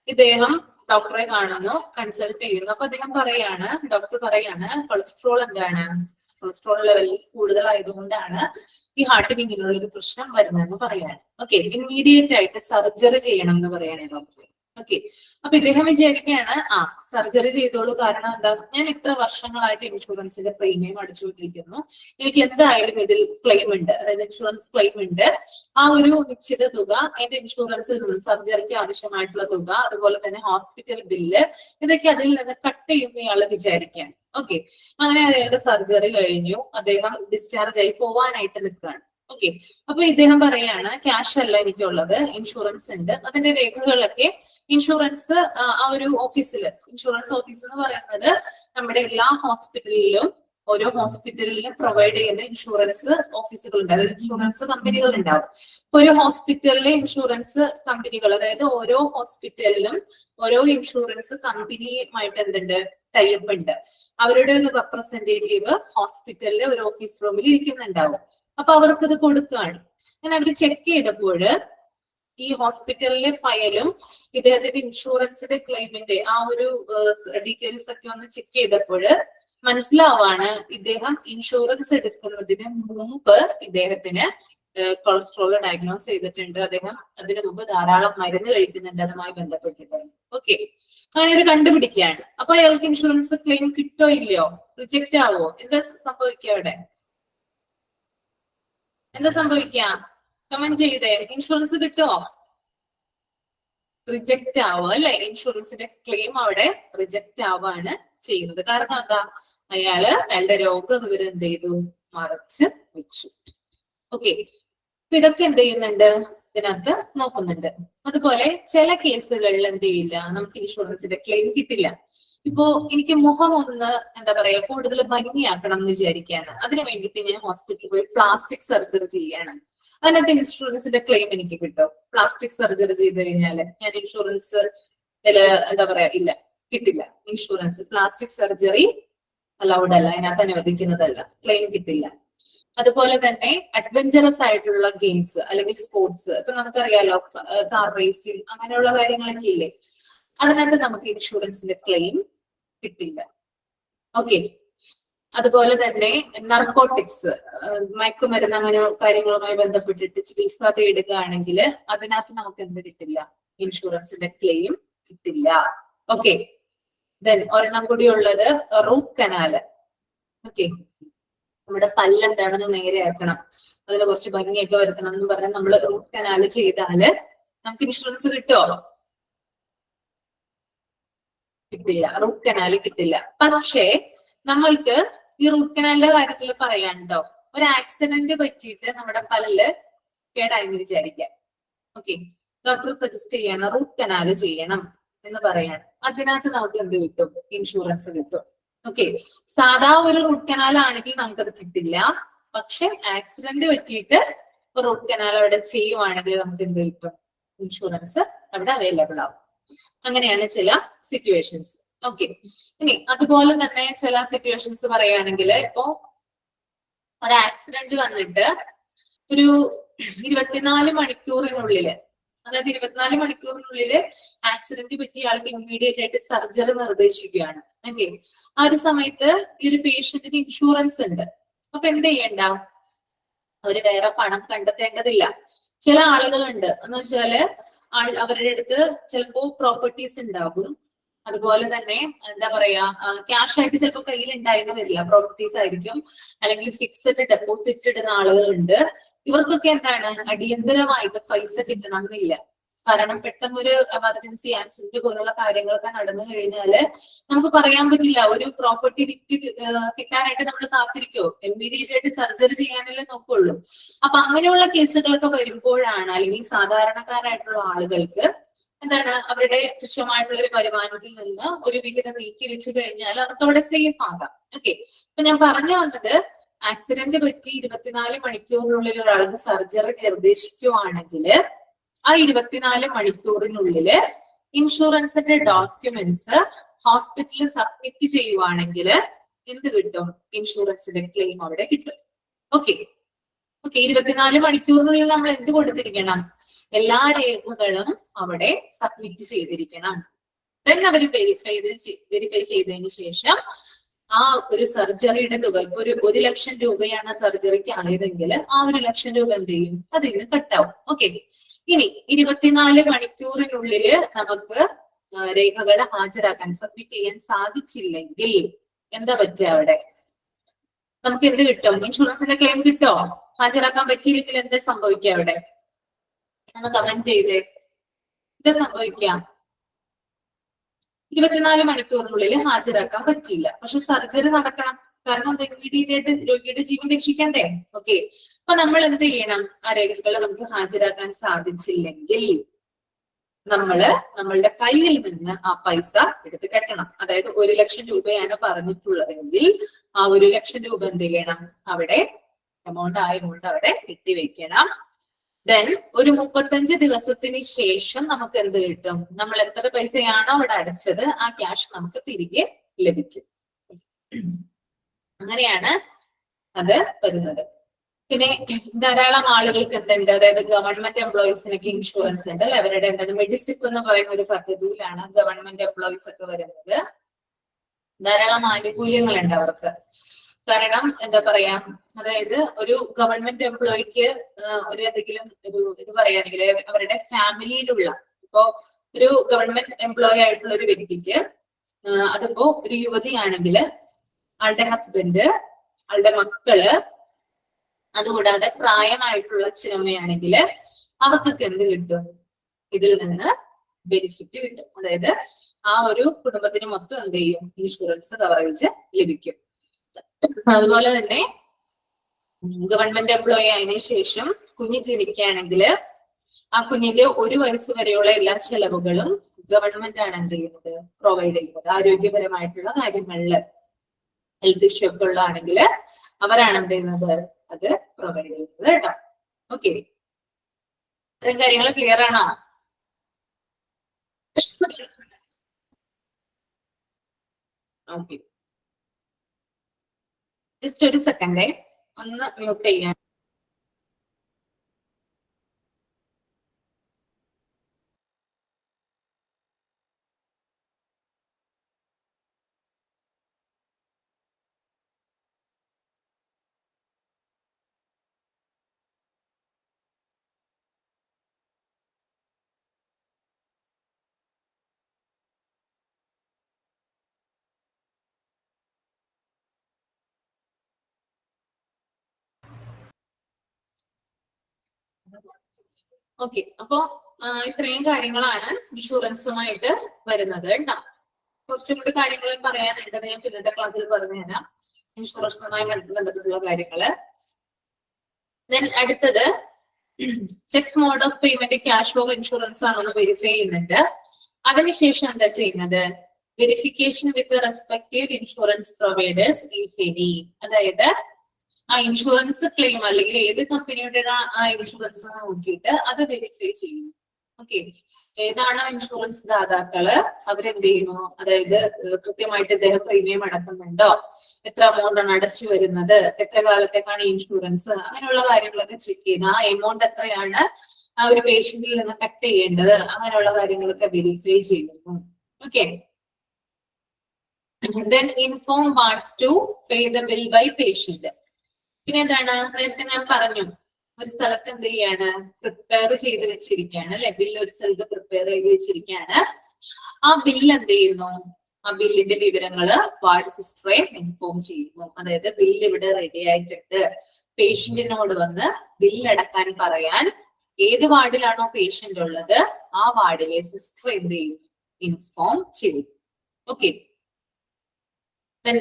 ഇദ്ദേഹം ഡോക്ടറെ കാണുന്നു, കൺസൾട്ട് ചെയ്യുന്നു. അപ്പൊ അദ്ദേഹം പറയാണ്, ഡോക്ടർ പറയാണ് കൊളസ്ട്രോൾ എന്താണ്, കൊളസ്ട്രോൾ ലെവൽ കൂടുതലായതുകൊണ്ടാണ് ഈ ഹാർട്ടിന് ഇങ്ങനെയുള്ള ഒരു പ്രശ്നം വരുന്നതെന്ന് പറയാണ്. ഓക്കെ, ഇമ്മീഡിയറ്റ് ആയിട്ട് സർജറി ചെയ്യണം എന്ന് പറയാണ് ഡോക്ടർ. ഓക്കെ, അപ്പൊ ഇദ്ദേഹം വിചാരിക്കുകയാണ് സർജറി ചെയ്തോളൂ, കാരണം എന്താ, ഞാൻ ഇത്ര വർഷങ്ങളായിട്ട് ഇൻഷുറൻസിന്റെ പ്രീമിയം അടിച്ചുകൊണ്ടിരിക്കുന്നു, എനിക്ക് എന്തായാലും ഇതിൽ ക്ലെയിം ഉണ്ട്, അതായത് ഇൻഷുറൻസ് ക്ലെയിം ഉണ്ട്. ആ ഒരു നിശ്ചിത തുക എന്റെ ഇൻഷുറൻസിൽ നിന്ന്, സർജറിക്ക് ആവശ്യമായിട്ടുള്ള തുക, അതുപോലെ തന്നെ ഹോസ്പിറ്റൽ ബില്ല്, ഇതൊക്കെ അതിൽ നിന്ന് കട്ട് ചെയ്യുന്ന ഇയാള് വിചാരിക്കുകയാണ്. ഓക്കെ, അങ്ങനെ അയാളുടെ സർജറി കഴിഞ്ഞു, അദ്ദേഹം ഡിസ്ചാർജ് ആയി പോവാനായിട്ട് നിൽക്കുകയാണ്. ഓക്കെ, അപ്പൊ ഇദ്ദേഹം പറയാണ് ക്യാഷ് അല്ല എനിക്കുള്ളത്, ഇൻഷുറൻസ് ഉണ്ട്. അതിന്റെ രേഖകളൊക്കെ ഇൻഷുറൻസ് ആ ഒരു ഓഫീസിൽ, ഇൻഷുറൻസ് ഓഫീസ് എന്ന് പറയുന്നത് നമ്മുടെ എല്ലാ ഹോസ്പിറ്റലിലും, ഓരോ ഹോസ്പിറ്റലിലും പ്രൊവൈഡ് ചെയ്യുന്ന ഇൻഷുറൻസ് ഓഫീസുകൾ ഉണ്ട്, അതായത് ഇൻഷുറൻസ് കമ്പനികൾ ഉണ്ടാവും. ഒരു ഹോസ്പിറ്റലിലെ ഇൻഷുറൻസ് കമ്പനികൾ, അതായത് ഓരോ ഹോസ്പിറ്റലിലും ഓരോ ഇൻഷുറൻസ് കമ്പനിയുമായിട്ട് എന്തുണ്ട്, ടൈപ്പ് ഉണ്ട്. അവരുടെ ഒരു റെപ്രസെന്റേറ്റീവ് ഹോസ്പിറ്റലിലെ ഒരു ഓഫീസ് റൂമിൽ ഇരിക്കുന്നുണ്ടാവും. അപ്പൊ അവർക്ക് ഇത് കൊടുക്കുകയാണ്. ഞാൻ അവർ ചെക്ക് ചെയ്തപ്പോൾ ഈ ഹോസ്പിറ്റലിലെ ഫയലും ഇദ്ദേഹത്തിന്റെ ഇൻഷുറൻസിന്റെ ക്ലെയിമിന്റെ ആ ഒരു ഡീറ്റെയിൽസ് ഒക്കെ ഒന്ന് ചെക്ക് ചെയ്തപ്പോൾ മനസ്സിലാവാണ്, ഇദ്ദേഹം ഇൻഷുറൻസ് എടുക്കുന്നതിന് മുമ്പ് ഇദ്ദേഹത്തിന് കൊളസ്ട്രോൾ ഡയഗ്നോസ് ചെയ്തിട്ടുണ്ട്. അദ്ദേഹം അതിനു മുമ്പ് ധാരാളം മരുന്ന് കഴിക്കുന്നുണ്ട് അതുമായി ബന്ധപ്പെട്ടിട്ട്. ഓക്കെ, അങ്ങനെ ഒരു കണ്ടുപിടിക്കുകയാണ്. അപ്പൊ അയാൾക്ക് ഇൻഷുറൻസ് ക്ലെയിം കിട്ടോ ഇല്ലയോ, റിജക്റ്റ് ആവോ, എന്താ സംഭവിക്കുക അവിടെ, എന്താ സംഭവിക്കുക, കമന്റ് ചെയ്തേ. ഇൻഷുറൻസ് കിട്ടുമോ, റിജക്റ്റ് ആവുക അല്ലെ, ഇൻഷുറൻസിന്റെ ക്ലെയിം അവിടെ റിജക്റ്റ് ആവുകയാണ് ചെയ്യുന്നത്. കാരണം എന്താ, അയാളുടെ രോഗവിവരം എന്ത് ചെയ്തു, മറച്ച് വെച്ചു. ഓക്കെ, അപ്പൊ ഇതൊക്കെ എന്ത് ചെയ്യുന്നുണ്ട്, ഇതിനകത്ത് നോക്കുന്നുണ്ട്. അതുപോലെ ചില കേസുകളിൽ എന്ത് ചെയ്യില്ല, നമുക്ക് ഇൻഷുറൻസിന്റെ ക്ലെയിം കിട്ടില്ല. ഇപ്പോ എനിക്ക് മുഖം ഒന്ന് എന്താ പറയാ കൂടുതൽ ഭംഗിയാക്കണം എന്ന് വിചാരിക്കുകയാണ്, അതിന് വേണ്ടിയിട്ട് ഞാൻ ഹോസ്പിറ്റലിൽ പോയി പ്ലാസ്റ്റിക് സർജറി ചെയ്യാണ്. അതിനകത്ത് ഇൻഷുറൻസിന്റെ ക്ലെയിം എനിക്ക് കിട്ടും. പ്ലാസ്റ്റിക് സർജറി ചെയ്ത് കഴിഞ്ഞാല് ഞാൻ ഇൻഷുറൻസ് എന്താ പറയാ ഇല്ല, കിട്ടില്ല. ഇൻഷുറൻസ് പ്ലാസ്റ്റിക് സർജറി അലൗഡ് അല്ല, അതിനകത്ത് അനുവദിക്കുന്നതല്ല, ക്ലെയിം കിട്ടില്ല. അതുപോലെ തന്നെ അഡ്വഞ്ചറസ് ആയിട്ടുള്ള ഗെയിംസ് അല്ലെങ്കിൽ സ്പോർട്സ്, ഇപ്പൊ നമുക്കറിയാലോ കാർ റേസിംഗ് അങ്ങനെയുള്ള കാര്യങ്ങളൊക്കെ ഇല്ലേ, അതിനകത്ത് നമുക്ക് ഇൻഷുറൻസിന്റെ ക്ലെയിം കിട്ടില്ല. ഓക്കെ, അതുപോലെ തന്നെ നർക്കോട്ടിക്സ്, മയക്കുമരുന്ന് അങ്ങനെ കാര്യങ്ങളുമായി ബന്ധപ്പെട്ടിട്ട് ചികിത്സ തേടുകയാണെങ്കിൽ അതിനകത്ത് നമുക്ക് എന്ത് കിട്ടില്ല, ഇൻഷുറൻസിന്റെ ക്ലെയിം കിട്ടില്ല. ഓക്കെ, ദെൻ ഒരെണ്ണം കൂടി ഉള്ളത് റൂട്ട് കനാല്. ഓക്കെ, നമ്മുടെ പല്ല് എന്താണെന്ന് നേരെയാക്കണം, അതിന് കുറച്ച് ഭംഗിയൊക്കെ വരുത്തണം എന്ന് പറഞ്ഞാൽ നമ്മൾ റൂട്ട് കനാല് ചെയ്താല് നമുക്ക് ഇൻഷുറൻസ് കിട്ടുമോ, കിട്ടില്ല, റൂട്ട് കനാല് കിട്ടില്ല. പക്ഷേ നമ്മൾക്ക് ഈ റൂട്ട് കനാലിന്റെ കാര്യത്തിൽ പറയാനുണ്ടോ, ഒരു ആക്സിഡന്റ് പറ്റിയിട്ട് നമ്മുടെ പല്ല് കേടായെന്ന് വിചാരിക്കാം. ഓക്കെ, ഡോക്ടർ സജസ്റ്റ് ചെയ്യണം റൂട്ട് കനാല് ചെയ്യണം എന്ന് പറയാണ്. അതിനകത്ത് നമുക്ക് എന്ത് കിട്ടും, ഇൻഷുറൻസ് കിട്ടും. ഓക്കെ, സാധാ ഒരു റൂട്ട് കനാൽ ആണെങ്കിൽ നമുക്കത് കിട്ടില്ല. പക്ഷെ ആക്സിഡന്റ് പറ്റിയിട്ട് റൂട്ട് കനാൽ അവിടെ ചെയ്യുവാണെങ്കിൽ നമുക്ക് എന്ത് കിട്ടും, ഇൻഷുറൻസ് അവിടെ അവൈലബിൾ ആവും. അങ്ങനെയാണ് ചില സിറ്റുവേഷൻസ്. ഓക്കെ, ഇനി അതുപോലെ തന്നെ ചില സിറ്റുവേഷൻസ് പറയുകയാണെങ്കിൽ ഇപ്പോ ഒരു ആക്സിഡന്റ് വന്നിട്ട് ഒരു 24 മണിക്കൂറിനുള്ളില്, അതായത് 24 മണിക്കൂറിനുള്ളില് ആക്സിഡന്റ് പറ്റിയ ആൾക്ക് ഇമ്മീഡിയറ്റ് ആയിട്ട് സർജറി നിർദ്ദേശിക്കുകയാണ്. ഓക്കെ, ആ ഒരു സമയത്ത് ഈ ഒരു പേഷ്യന്റിന് ഇൻഷുറൻസ് ഉണ്ട്. അപ്പൊ എന്ത് ചെയ്യണ്ട, അവര് വേറെ പണം കണ്ടെത്തേണ്ടതില്ല. ചില ആളുകളുണ്ട് എന്ന് വെച്ചാല് അവരുടെ അടുത്ത് ചിലപ്പോ പ്രോപ്പർട്ടീസ് ഉണ്ടാകും, അതുപോലെ തന്നെ എന്താ പറയാ ക്യാഷ് ആയിട്ട് ചിലപ്പോൾ കയ്യിൽ ഉണ്ടായെന്ന് വരില്ല, പ്രോപ്പർട്ടീസ് ആയിരിക്കും, അല്ലെങ്കിൽ ഫിക്സഡ് ഡെപ്പോസിറ്റ് ഇടുന്ന ആളുകളുണ്ട്. ഇവർക്കൊക്കെ എന്താണ് അടിയന്തരമായിട്ട് പൈസ കിട്ടണം എന്നില്ല. കാരണം പെട്ടെന്നൊരു എമർജൻസി ആക്സിഡന്റ് പോലുള്ള കാര്യങ്ങളൊക്കെ നടന്നു കഴിഞ്ഞാല് നമുക്ക് പറയാൻ പറ്റില്ല. ഒരു പ്രോപ്പർട്ടി വിറ്റ് കിട്ടാനായിട്ട് നമ്മൾ കാത്തിരിക്കോ? ഇമ്മീഡിയറ്റ് ആയിട്ട് സർജറി ചെയ്യാനല്ലേ നോക്കുള്ളൂ. അപ്പൊ അങ്ങനെയുള്ള കേസുകളൊക്കെ വരുമ്പോഴാണ്, അല്ലെങ്കിൽ സാധാരണക്കാരായിട്ടുള്ള ആളുകൾക്ക് എന്താണ്, അവരുടെ തുച്ഛമായിട്ടുള്ള ഒരു വരുമാനത്തിൽ നിന്ന് ഒരു വിഹിതം നീക്കി വെച്ച് കഴിഞ്ഞാൽ അവർക്ക് അവിടെ സേഫ് ആകാം. ഓക്കെ, അപ്പൊ ഞാൻ പറഞ്ഞു വന്നത്, ആക്സിഡന്റ് പറ്റി 24 മണിക്കൂറിനുള്ളിൽ ഒരാൾക്ക് സർജറി നിർദ്ദേശിക്കുവാണെങ്കിൽ ആ 24 മണിക്കൂറിനുള്ളില് ഇൻഷുറൻസിന്റെ ഡോക്യുമെന്റ്സ് ഹോസ്പിറ്റലിൽ സബ്മിറ്റ് ചെയ്യുവാണെങ്കിൽ എന്ത് കിട്ടും? ഇൻഷുറൻസിന്റെ ക്ലെയിം അവിടെ കിട്ടും. ഓക്കെ, 24 മണിക്കൂറിനുള്ളിൽ നമ്മൾ എന്ത് കൊടുത്തിരിക്കണം? എല്ലാ രേഖകളും അവിടെ സബ്മിറ്റ് ചെയ്തിരിക്കണം. ദെൻ അവർ വെരിഫൈ ചെയ്തതിന് ശേഷം ആ ഒരു സർജറിയുടെ തുക, ഇപ്പൊ ഒരു 1 ലക്ഷം രൂപയാണ് സർജറിക്ക് ആയതെങ്കിൽ ആ 1 ലക്ഷം രൂപ എന്ത് ചെയ്യും? അതിൽ നിന്ന് കട്ടാവും. ഓക്കെ, ഇനി 24 മണിക്കൂറിനുള്ളില് നമുക്ക് രേഖകൾ ഹാജരാക്കാൻ, സബ്മിറ്റ് ചെയ്യാൻ സാധിച്ചില്ലെങ്കിൽ എന്താ പറ്റുക? അവിടെ നമുക്ക് എന്ത് കിട്ടും? ഇൻഷുറൻസിന്റെ ക്ലെയിം കിട്ടോ? ഹാജരാക്കാൻ പറ്റിയില്ലെങ്കിൽ എന്താ സംഭവിക്കുക? അവിടെ ഒന്ന് കമന്റ് ചെയ്തേ. എന്താ സംഭവിക്കാം? 24 മണിക്കൂറിനുള്ളിൽ ഹാജരാക്കാൻ പറ്റിയില്ല, പക്ഷെ സർജറി നടക്കണം. കാരണം ഇമ്മീഡിയറ്റ് ആയിട്ട് രോഗിയുടെ ജീവൻ രക്ഷിക്കണ്ടേ? ഓക്കെ, അപ്പൊ നമ്മൾ എന്ത് ചെയ്യണം? ആ രേഖകൾ നമുക്ക് ഹാജരാക്കാൻ സാധിച്ചില്ലെങ്കിൽ നമ്മളുടെ കയ്യിൽ നിന്ന് ആ പൈസ എടുത്ത് കെട്ടണം. അതായത് 1 ലക്ഷം രൂപയാണ് പറഞ്ഞിട്ടുള്ളതെങ്കിൽ ആ 1 ലക്ഷം രൂപ എന്ത് ചെയ്യണം? അവിടെ എമൗണ്ട് അവിടെ കെട്ടിവെക്കണം. ദെൻ ഒരു 35 ദിവസത്തിന് ശേഷം നമുക്ക് എന്ത് കിട്ടും? നമ്മൾ എത്ര പൈസയാണോ അവിടെ അടച്ചത് ആ ക്യാഷ് നമുക്ക് തിരികെ ലഭിക്കും. അങ്ങനെയാണ് അത് വരുന്നത്. പിന്നെ ധാരാളം ആളുകൾക്ക് എന്തുണ്ട്? അതായത് ഗവൺമെന്റ് എംപ്ലോയീസിനൊക്കെ ഇൻഷുറൻസ് ഉണ്ട്. അവരുടെ എന്താണ് മെഡിസിപ്പ് എന്ന് പറയുന്ന ഒരു പദ്ധതിയിലാണ് ഗവൺമെന്റ് എംപ്ലോയീസ് ഒക്കെ വരുന്നത്. ധാരാളം ആനുകൂല്യങ്ങളുണ്ട് അവർക്ക്. കാരണം എന്താ പറയാ, അതായത് ഒരു ഗവൺമെന്റ് എംപ്ലോയിക്ക് ഒരു എന്തെങ്കിലും ഒരു ഇത് പറയുകയാണെങ്കിൽ അവരുടെ ഫാമിലിയിലുള്ള, ഇപ്പോ ഒരു ഗവൺമെന്റ് എംപ്ലോയി ആയിട്ടുള്ള ഒരു വ്യക്തിക്ക്, അതിപ്പോ ഒരു യുവതിയാണെങ്കിൽ ആളുടെ ഹസ്ബൻഡ്, ആളുടെ മക്കള്, അതുകൂടാതെ പ്രായമായിട്ടുള്ള അച്ഛനമ്മയാണെങ്കിൽ അവർക്കൊക്കെ എന്ത് കിട്ടും? ഇതിൽ നിന്ന് ബെനിഫിറ്റ് കിട്ടും. അതായത് ആ ഒരു കുടുംബത്തിന് മൊത്തം എന്ത് ചെയ്യും? ഇൻഷുറൻസ് കവറേജ് ലഭിക്കും. അതുപോലെ തന്നെ ഗവൺമെന്റ് എംപ്ലോയി ആയതിനു ശേഷം കുഞ്ഞ് ജനിക്കുകയാണെങ്കിൽ ആ കുഞ്ഞിന്റെ 1 വയസ്സ് വരെയുള്ള എല്ലാ ചെലവുകളും ഗവൺമെന്റ് ആണ് എന്ത് ചെയ്യുന്നത്? പ്രൊവൈഡ് ചെയ്യുന്നത്. ആരോഗ്യപരമായിട്ടുള്ള കാര്യങ്ങളില് ഹെൽത്ത് ഇഷ്യൂ ഒക്കെ ഉള്ളതാണെങ്കിൽ അവരാണ് എന്ത് ചെയ്യുന്നത്? അത് പ്രൊവൈഡ് ചെയ്യുന്നത് കേട്ടോ. ഓക്കെ, ഇത്രയും കാര്യങ്ങൾ ക്ലിയർ ആണോ? ഓക്കെ, ജസ്റ്റ് ഒരു സെക്കൻഡേ, ഒന്ന് മ്യൂട്ട് ചെയ്യാൻ. ഓക്കെ, അപ്പോ ഇത്രയും കാര്യങ്ങളാണ് ഇൻഷുറൻസുമായിട്ട് വരുന്നത് കേട്ടോ. കുറച്ചും കൂടി കാര്യങ്ങൾ പറയാനുണ്ട്, ഞാൻ പിന്നത്തെ ക്ലാസ്സിൽ പറഞ്ഞുതരാം ഇൻഷുറൻസുമായി ബന്ധപ്പെട്ടുള്ള കാര്യങ്ങള്. ദെൻ അടുത്തത് check mode of payment cash or insurance ആണെന്ന് വെരിഫൈ ചെയ്യുന്നുണ്ട്. അതിനുശേഷം എന്താ ചെയ്യുന്നത്? Verification with respective insurance providers if any. അതായത് ആ ഇൻഷുറൻസ് ക്ലെയിം അല്ലെങ്കിൽ ഏത് കമ്പനിയുടെ ആ ഇൻഷുറൻസ് നോക്കിയിട്ട് അത് വെരിഫൈ ചെയ്യും. ഓക്കെ, ഏതാണോ ഇൻഷുറൻസ് ദാതാക്കള് അവരെന്ത് ചെയ്യുന്നു? അതായത് കൃത്യമായിട്ട് ഇദ്ദേഹം പ്രീമിയം അടക്കുന്നുണ്ടോ, എത്ര എമൗണ്ട് ആണ് അടച്ചു വരുന്നത്, എത്ര കാലത്തേക്കാണ് ഇൻഷുറൻസ്, അങ്ങനെയുള്ള കാര്യങ്ങളൊക്കെ ചെക്ക് ചെയ്യുന്നു. ആ എമൗണ്ട് എത്രയാണ് ആ ഒരു പേഷ്യന്റിൽ നിന്ന് കട്ട് ചെയ്യേണ്ടത്, അങ്ങനെയുള്ള കാര്യങ്ങളൊക്കെ വെരിഫൈ ചെയ്യുന്നു. Okay, then inform parts to pay the bill by patient. പിന്നെ എന്താണ്? നേരത്തെ ഞാൻ പറഞ്ഞു, ഒരു സ്ഥലത്ത് എന്ത് ചെയ്യാണ്? പ്രിപ്പയർ ചെയ്ത് വെച്ചിരിക്കുകയാണ് അല്ലെ, ബില്ല് ഒരു സ്ഥലത്ത് പ്രിപ്പയർ ചെയ്ത് വെച്ചിരിക്കുകയാണ്. ആ ബില്ല് എന്ത് ചെയ്യുന്നു? ആ ബില്ലിന്റെ വിവരങ്ങള് വാർഡ് സിസ്റ്ററെ ഇൻഫോം ചെയ്യുന്നു. അതായത് ബില്ല് ഇവിടെ റെഡി ആയിട്ടുണ്ട്, പേഷ്യന്റിനോട് വന്ന് ബില്ല് അടക്കാൻ പറയാൻ ഏത് വാർഡിലാണോ പേഷ്യന്റ് ഉള്ളത് ആ വാർഡിലെ സിസ്റ്റർ എന്ത് ചെയ്യും, ഇൻഫോം ചെയ്യും. Okay,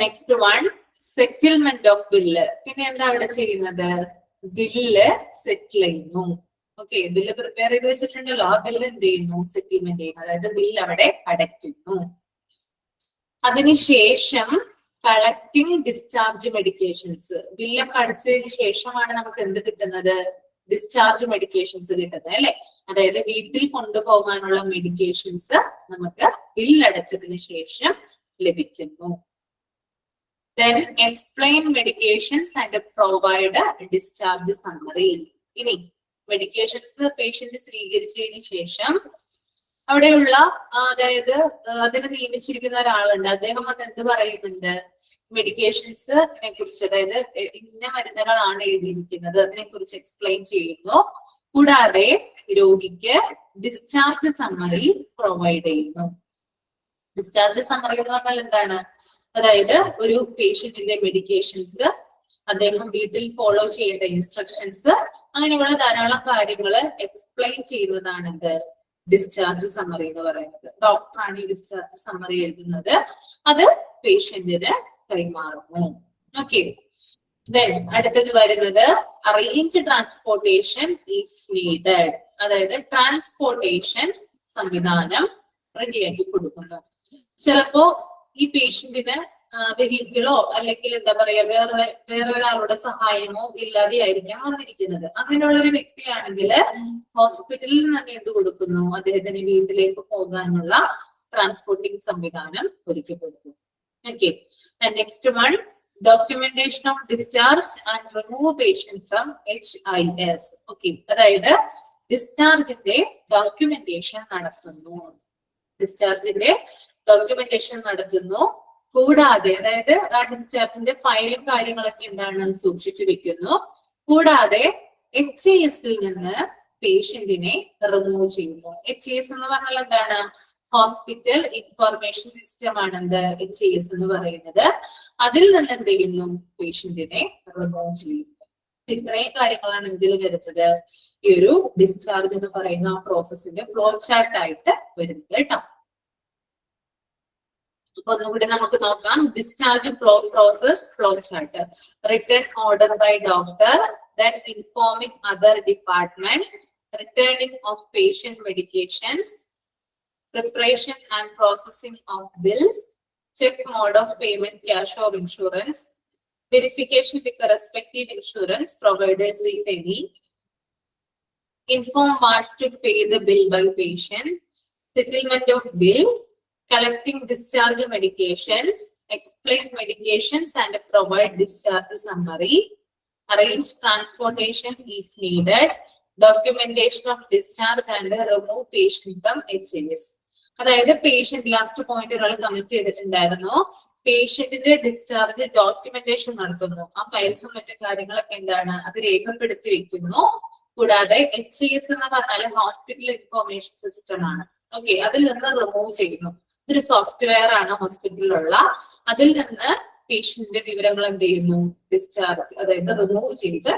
next one settlement of bill. പിന്നെ എന്താ അവിടെ ചെയ്യുന്നത്, ബില്ല് സെറ്റിൽ ചെയ്യുന്നു. ഓക്കെ, ബില്ല് പ്രിപ്പയർ ചെയ്ത് വെച്ചിട്ടുണ്ടല്ലോ, ആ ബില്ല് എന്ത് ചെയ്യുന്നു, സെറ്റിൽമെന്റ് ചെയ്യുന്നു. അതായത് ബില്ല് അവിടെ അടയ്ക്കുന്നു. അതിനുശേഷം കളക്ടിങ് ഡിസ്ചാർജ് മെഡിക്കേഷൻസ്. ബില്ലൊക്കെ അടച്ചതിന് ശേഷമാണ് നമുക്ക് എന്ത് കിട്ടുന്നത്, ഡിസ്ചാർജ് മെഡിക്കേഷൻസ് കിട്ടുന്നത് അല്ലെ. അതായത് വീട്ടിൽ കൊണ്ടുപോകാനുള്ള മെഡിക്കേഷൻസ് നമുക്ക് ബില്ല് അടച്ചതിന് ശേഷം ലഭിക്കുന്നു. Then explain medications and provide a discharge summary. ഇനി മെഡിക്കേഷൻസ് പേഷ്യന്റ് സ്വീകരിച്ചതിന് ശേഷം അവിടെയുള്ള അതിന് നിയമിച്ചിരിക്കുന്ന ഒരാളുണ്ട്, അദ്ദേഹം അത് എന്ത് പറയുന്നുണ്ട്, മെഡിക്കേഷൻസിനെ കുറിച്ച്, അതായത് ഇന്ന മരുന്നുകളാണ് എഴുതിയിരിക്കുന്നത് അതിനെ കുറിച്ച് എക്സ്പ്ലെയിൻ ചെയ്യുന്നു. കൂടാതെ രോഗിക്ക് ഡിസ്ചാർജ് സമ്മറി പ്രൊവൈഡ് ചെയ്യുന്നു. ഡിസ്ചാർജ് സമ്മറി എന്ന് പറഞ്ഞാൽ എന്താണ്, അതായത് ഒരു പേഷ്യന്റിന്റെ മെഡിക്കേഷൻസ്, അദ്ദേഹം വീട്ടിൽ ഫോളോ ചെയ്യേണ്ട ഇൻസ്ട്രക്ഷൻസ്, അങ്ങനെയുള്ള ധാരാളം കാര്യങ്ങൾ എക്സ്പ്ലെയിൻ ചെയ്യുന്നതാണ് എന്ത്, ഡിസ്ചാർജ് സമ്മറി എന്ന് പറയുന്നത്. ഡോക്ടറാണ് ഈ ഡിസ്ചാർജ് സമ്മറി എഴുതുന്നത്, അത് പേഷ്യന്റിന് കൈമാറുന്നു. ഓക്കെ, അടുത്തത് വരുന്നത് അറേഞ്ച് ട്രാൻസ്പോർട്ടേഷൻ ഇഫ് നീഡഡ്. അതായത് ട്രാൻസ്പോർട്ടേഷൻ സംവിധാനം റെഡിയാക്കി കൊടുക്കുന്നു. ചിലപ്പോ ഈ പേഷ്യന്റിന് വെഹിക്കിളോ അല്ലെങ്കിൽ എന്താ പറയാ വേറെ ഒരാളുടെ സഹായമോ ഇല്ലാതെ ആയിരിക്കാം വന്നിരിക്കുന്നത്. അങ്ങനെയുള്ള ഒരു വ്യക്തിയാണെങ്കിൽ ഹോസ്പിറ്റലിൽ തന്നെ എന്ത് കൊടുക്കുന്നു, അദ്ദേഹത്തിന് വീട്ടിലേക്ക് പോകാനുള്ള ട്രാൻസ്പോർട്ടിംഗ് സംവിധാനം ഒരുക്കി കൊടുക്കുന്നു. Okay, next one documentation of discharge and remove patient from HIS. Okay, അതായത് ഡിസ്ചാർജിന്റെ ഡോക്യുമെന്റേഷൻ നടത്തുന്നു. ഡിസ്ചാർജിന്റെ ഡോക്യുമെന്റേഷൻ നടത്തുന്നു. കൂടാതെ അതായത് ആ ഡിസ്ചാർജിന്റെ ഫയലും കാര്യങ്ങളൊക്കെ എന്താണ് സൂക്ഷിച്ചു വെക്കുന്നു. കൂടാതെ HIS നിന്ന് പേഷ്യന്റിനെ റിമൂവ് ചെയ്യുന്നു. HIS എന്ന് പറഞ്ഞാൽ എന്താണ്, ഹോസ്പിറ്റൽ ഇൻഫർമേഷൻ സിസ്റ്റം ആണ് എന്ത് HIS എന്ന് പറയുന്നത്. അതിൽ നിന്ന് എന്ത് ചെയ്യുന്നു, പേഷ്യന്റിനെ റിമൂവ് ചെയ്യുന്നു. ഇത്രയും കാര്യങ്ങളാണ് ഇതിൽ വരുന്നത്, ഈ ഒരു ഡിസ്ചാർജ് എന്ന് പറയുന്ന പ്രോസസ്സിന്റെ ഫ്ലോ ചാർട്ട് ആയിട്ട് വരുന്നത് കേട്ടോ. അപ്പൊ ഒന്നുകൂടി നമുക്ക് നോക്കാം. Discharge process flow chart. Return order by doctor, then informing other department, returning of patient medications, preparation and processing of bills, check mode of payment, cash or insurance, verification with the respective insurance providers if any, inform what's to pay the bill by patient, settlement of bill, collecting discharge medications, explain medications and provide discharge summary, arrange transportation if needed, documentation of discharge and remove patient from HIS. അതായത് patient last point ഒരാൾ commit ചെയ്തിട്ടുണ്ടായിരുന്നു, പേഷ്യന്റിന്റെ discharge documentation നടത്തുന്നു. ആ ഫയൽസും മറ്റു കാര്യങ്ങളൊക്കെ എന്താണ് അത് രേഖപ്പെടുത്തി വെക്കുന്നു. കൂടാതെ HIS എന്ന് പറഞ്ഞാൽ ഹോസ്പിറ്റൽ ഇൻഫർമേഷൻ സിസ്റ്റം ആണ്. ഓക്കെ, അതിൽ നിന്ന് റിമൂവ് ചെയ്യുന്നു. ഇതൊരു സോഫ്റ്റ്വെയർ ആണ് ഹോസ്പിറ്റലിലുള്ള. അതിൽ നിന്ന് പേഷ്യന്റിന്റെ വിവരങ്ങൾ എന്ത് ചെയ്യുന്നു, ഡിസ്ചാർജ് അതായത് റിമൂവ് ചെയ്ത്